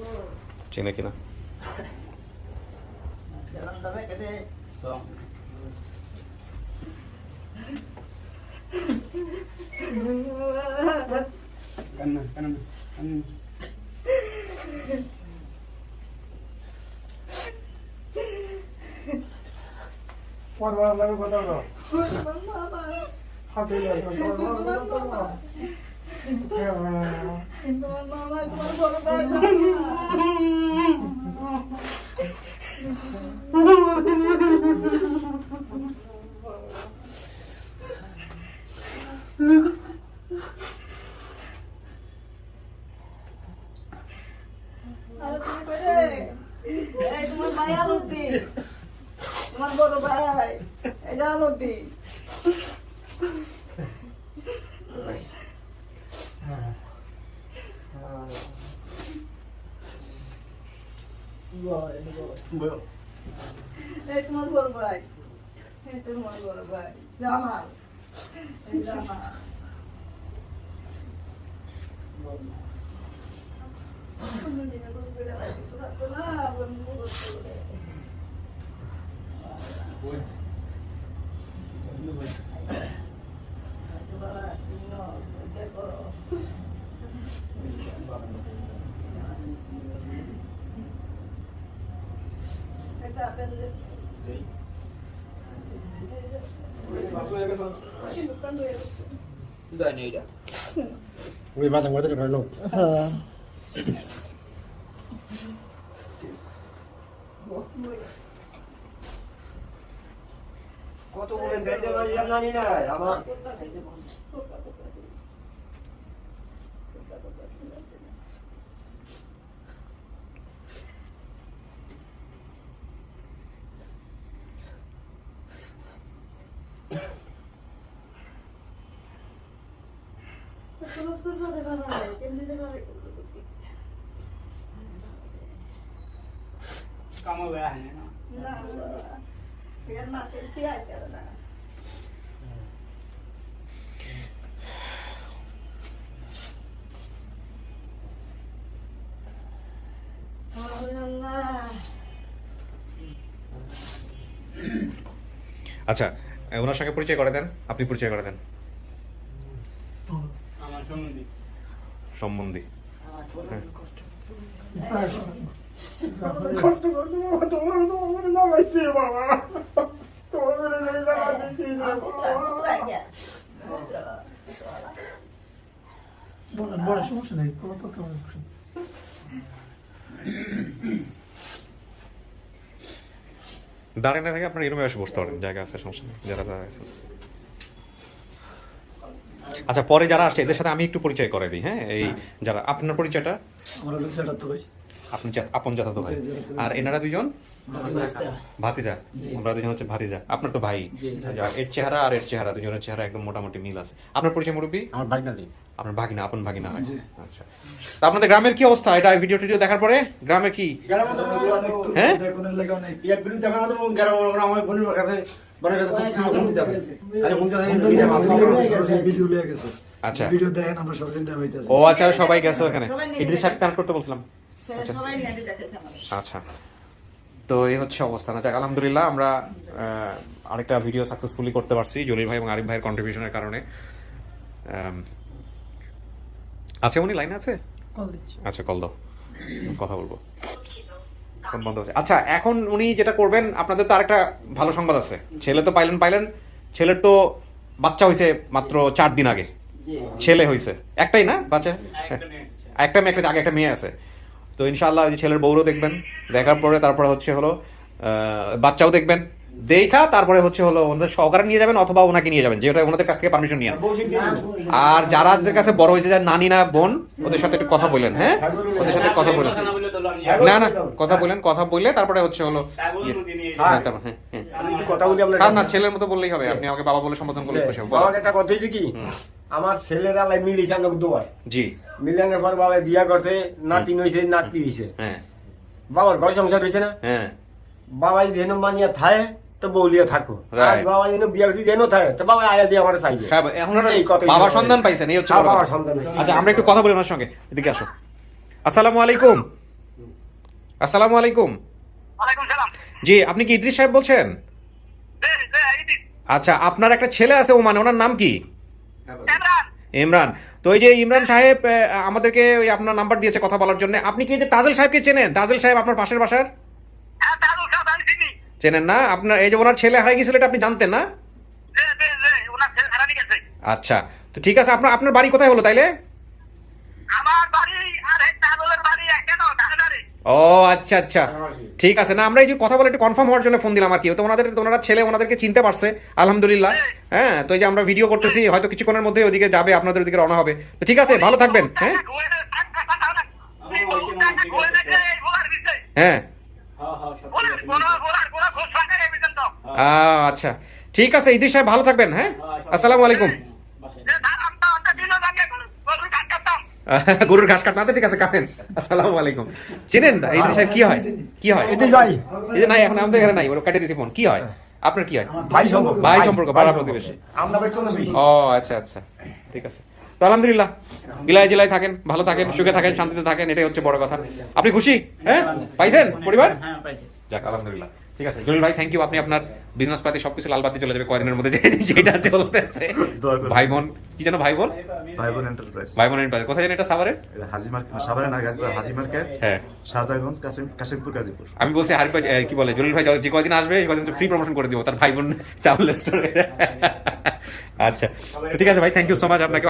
চিনে কিনা। তোমার ভাই আলতি, তোমার বড় ভাই এটা আলতি। এই তোমার বড় ভাই, এই তোমার বড় ভাই জামাল, এই জামাল। ওই বাদাম করতে পারলো কত বলেন দেখতে পারি জানি না আমার কামো গয়া है ना फिर ना चलती है करना। আচ্ছা, ওনার সঙ্গে পরিচয় করে দেন, আপনি পরিচয় করে দেন। আমার সম্বন্ধে সম্বন্ধী কষ্ট করতে বাবা, তোমার তো আমার নামাইছে বাবা, তোমার নামাইছি বড় সমস্যা নেই, কোনো তথ্য দাঁড়িয়ে না থেকে আপনার এই রুমে এসে বসতে পারেন, জায়গা আছে, সমস্যা নেই, যারা যারা আছে। আচ্ছা, পরে যারা আসছে এদের সাথে আমি একটু পরিচয় করে দিই। হ্যাঁ, এই যারা, আপনার পরিচয়টা? আমার লোক সেটা তো ভাই আপনি আপন জাতাতো ভাই, আর এনারা দুজন ভাতিজা, আমরা দুজন হচ্ছে ভাতিজা। আপনার তো ভাই, এর চেহারা আর এর চেহারা, দুজনের চেহারা একদম মোটামুটি মিল আছে। আপনার পরিচয় মুরব্বী? আমার ভাগনা নেই। আপনার ভাগিনা, আপন ভাগিনা হয়। আচ্ছা, তা আপনাদের গ্রামের কি অবস্থা? এটা ভিডিও টিডিও দেখার পরে গ্রামের কি? হ্যাঁ, আচ্ছা, ও আচ্ছা, সবাই গেছে ওখানে। ইদ্রিস সাহেব কানেক্ট করতে বলছিলাম। আচ্ছা, তো এই হচ্ছে অবস্থা। না যাক, আলহামদুলিল্লাহ আমরা আরেকটা ভিডিও সাকসেসফুলি করতে পারছি জলিল ভাই এবং আরিফ ভাইয়ের কন্ট্রিবিউশনের কারণে। আচ্ছা, উনি লাইনে আছে? আচ্ছা, কল দাও, কথা বলবো। ফোন বন্ধ আছে। আচ্ছা, এখন উনি যেটা করবেন, আপনাদের তো আরেকটা ভালো সংবাদ আছে। ছেলে তো পাইলেন, ছেলের তো বাচ্চা হয়েছে মাত্র 4 দিন আগে। ছেলে হয়েছে একটাই না বাচ্চা? একটা মেয়ে, আগে একটা মেয়ে আছে। তো ইনশাআল্লাহ ওই ছেলের বউরও দেখবেন, দেখার পরে তারপরে হচ্ছে হলো বাচ্চাও দেখবেন, দেখা তারপরে হচ্ছে হলো ওনাদের সহকারে নিয়ে যাবেন অথবা ওনাকে নিয়ে যাবেন, যেটা ওনাদের কাছ থেকে পারমিশন নিয়ে। আর যারা যাদের কাছে বড় হয়েছে, যারা নানি না বোন, ওদের সাথে একটু কথা বললেন। হ্যাঁ, ওদের সাথে কথা বলেন, না কথা বললে তারপরে হচ্ছে হলো স্যার না, ছেলের মতো বললেই হবে। আপনি আমাকে বাবা বলে সম্বোধন করলে খুশি হব। বাবা একটা কথা হয়েছে কি, আমার ছেলেরা মিলিছে আমাকে দোয়ায়। জি, মিলানোর পর বাবা বিয়া করছে, নাতিন হয়েছে, নাতি হয়েছে। হ্যাঁ, বাবার ঘর সংসার হয়েছে না। হ্যাঁ, বাবা যেন মানিয়া থাকে তো বউলিয়া থাকো, আর বাবা যেন বিয়া করছে যেন থাকে তো বাবা আয়া দিয়ে আমার চাইবে। এখন বাবার সন্ধান পাইছেন, এই হচ্ছে বড় কথা। বাবার সন্তান হয়েছে। আচ্ছা, আমরা একটু কথা বলি ওনার সঙ্গে। এদিকে আসো। আসসালামু আলাইকুম। আসসালামু আলাইকুম। জি, আপনি কি ইদ্রিস সাহেব বলছেন? আচ্ছা, আপনার একটা ছেলে আছে ওমানে, ওনার নাম কি? ইমরান। তো এই যে ইমরান সাহেব আমাদেরকে ওই আপনার নাম্বার দিয়েছে কথা বলার জন্য। আপনি কি যে তাজেল সাহেবকে চেনেন? তাজেল সাহেব আপনার পাশের বাসার? চেনেন না? আপনার এই যে ওনার ছেলে হারিয়ে গেছিল, এটা আপনি জানতেন না? আচ্ছা, তো ঠিক আছে। আপনার বাড়ি কোথায় হলো তাইলে? ও আচ্ছা আচ্ছা, ঠিক আছে। না, আমরা এই যে কথা বলে একটু কনফার্ম হওয়ার জন্য ফোন দিলাম আর কি। তো ওনারা ছেলে ওনাদেরকে চিনতে পারছে আলহামদুলিল্লাহ। হ্যাঁ, তো এই যে আমরা ভিডিও করতেছি, হয়তো কিছুক্ষণের মধ্যে ওদিকে যাবে, আপনাদের ওদিকে রওনা হবে। তো ঠিক আছে, ভালো থাকবেন। হ্যাঁ হ্যাঁ, আচ্ছা, ঠিক আছে ইদ্রিস সাহেব, ভালো থাকবেন। হ্যাঁ, আসসালামু আলাইকুম। গরুর ঘাস কাটনা, ঠিক আছে, কাটেন। আসসালামু আলাইকুম। চিনেন না ইদ্রিস সাহেব? কি হয় এই যে নাই, এখন আমাদের এখানে নাই, ওরা কেটে দিয়েছি ফোন। কি হয় আপনার? কি হয়? ভাই সম্পর্ক, পাড়া প্রতিবেশী। ও আচ্ছা আচ্ছা, ঠিক আছে। তো আলহামদুলিল্লাহ, গিলায় জেলায় থাকেন, ভালো থাকেন, সুখে থাকেন, শান্তিতে থাকেন, এটাই হচ্ছে বড় কথা। আপনি খুশি? হ্যাঁ, পাইছেন পরিবার? হ্যাঁ, পাইছি। যাক, আলহামদুলিল্লাহ, ঠিক আছে। জলিল ভাই, থ্যাংক ইউ। আপনি আপনার বিজনেস পাতি সবকিছু লাল বাতি চলে যাবে কয়েকদিনের মধ্যে, যেটা চলতেছে। ভাই বোন কি যেন? ভাই বোন এন্টারপ্রাইজ। কোথায় জানেন এটা? সাভারে? হাজি মার্কেট, সাভারে না, হাজি মার্কেট। হ্যাঁ, সারদাগঞ্জ, কাশিমপুর, গাজীপুর। আমি বলছি হারিফ ভাই, কি বলে, জলিল ভাই যে কয়দিন আসবে সেই কয়দিন ফ্রি প্রমোশন করে দিব তার ভাই বোন চাউল স্টোরে। আচ্ছা, ঠিক আছে ভাই, থ্যাংক ইউ সো মাচ আপনাকে।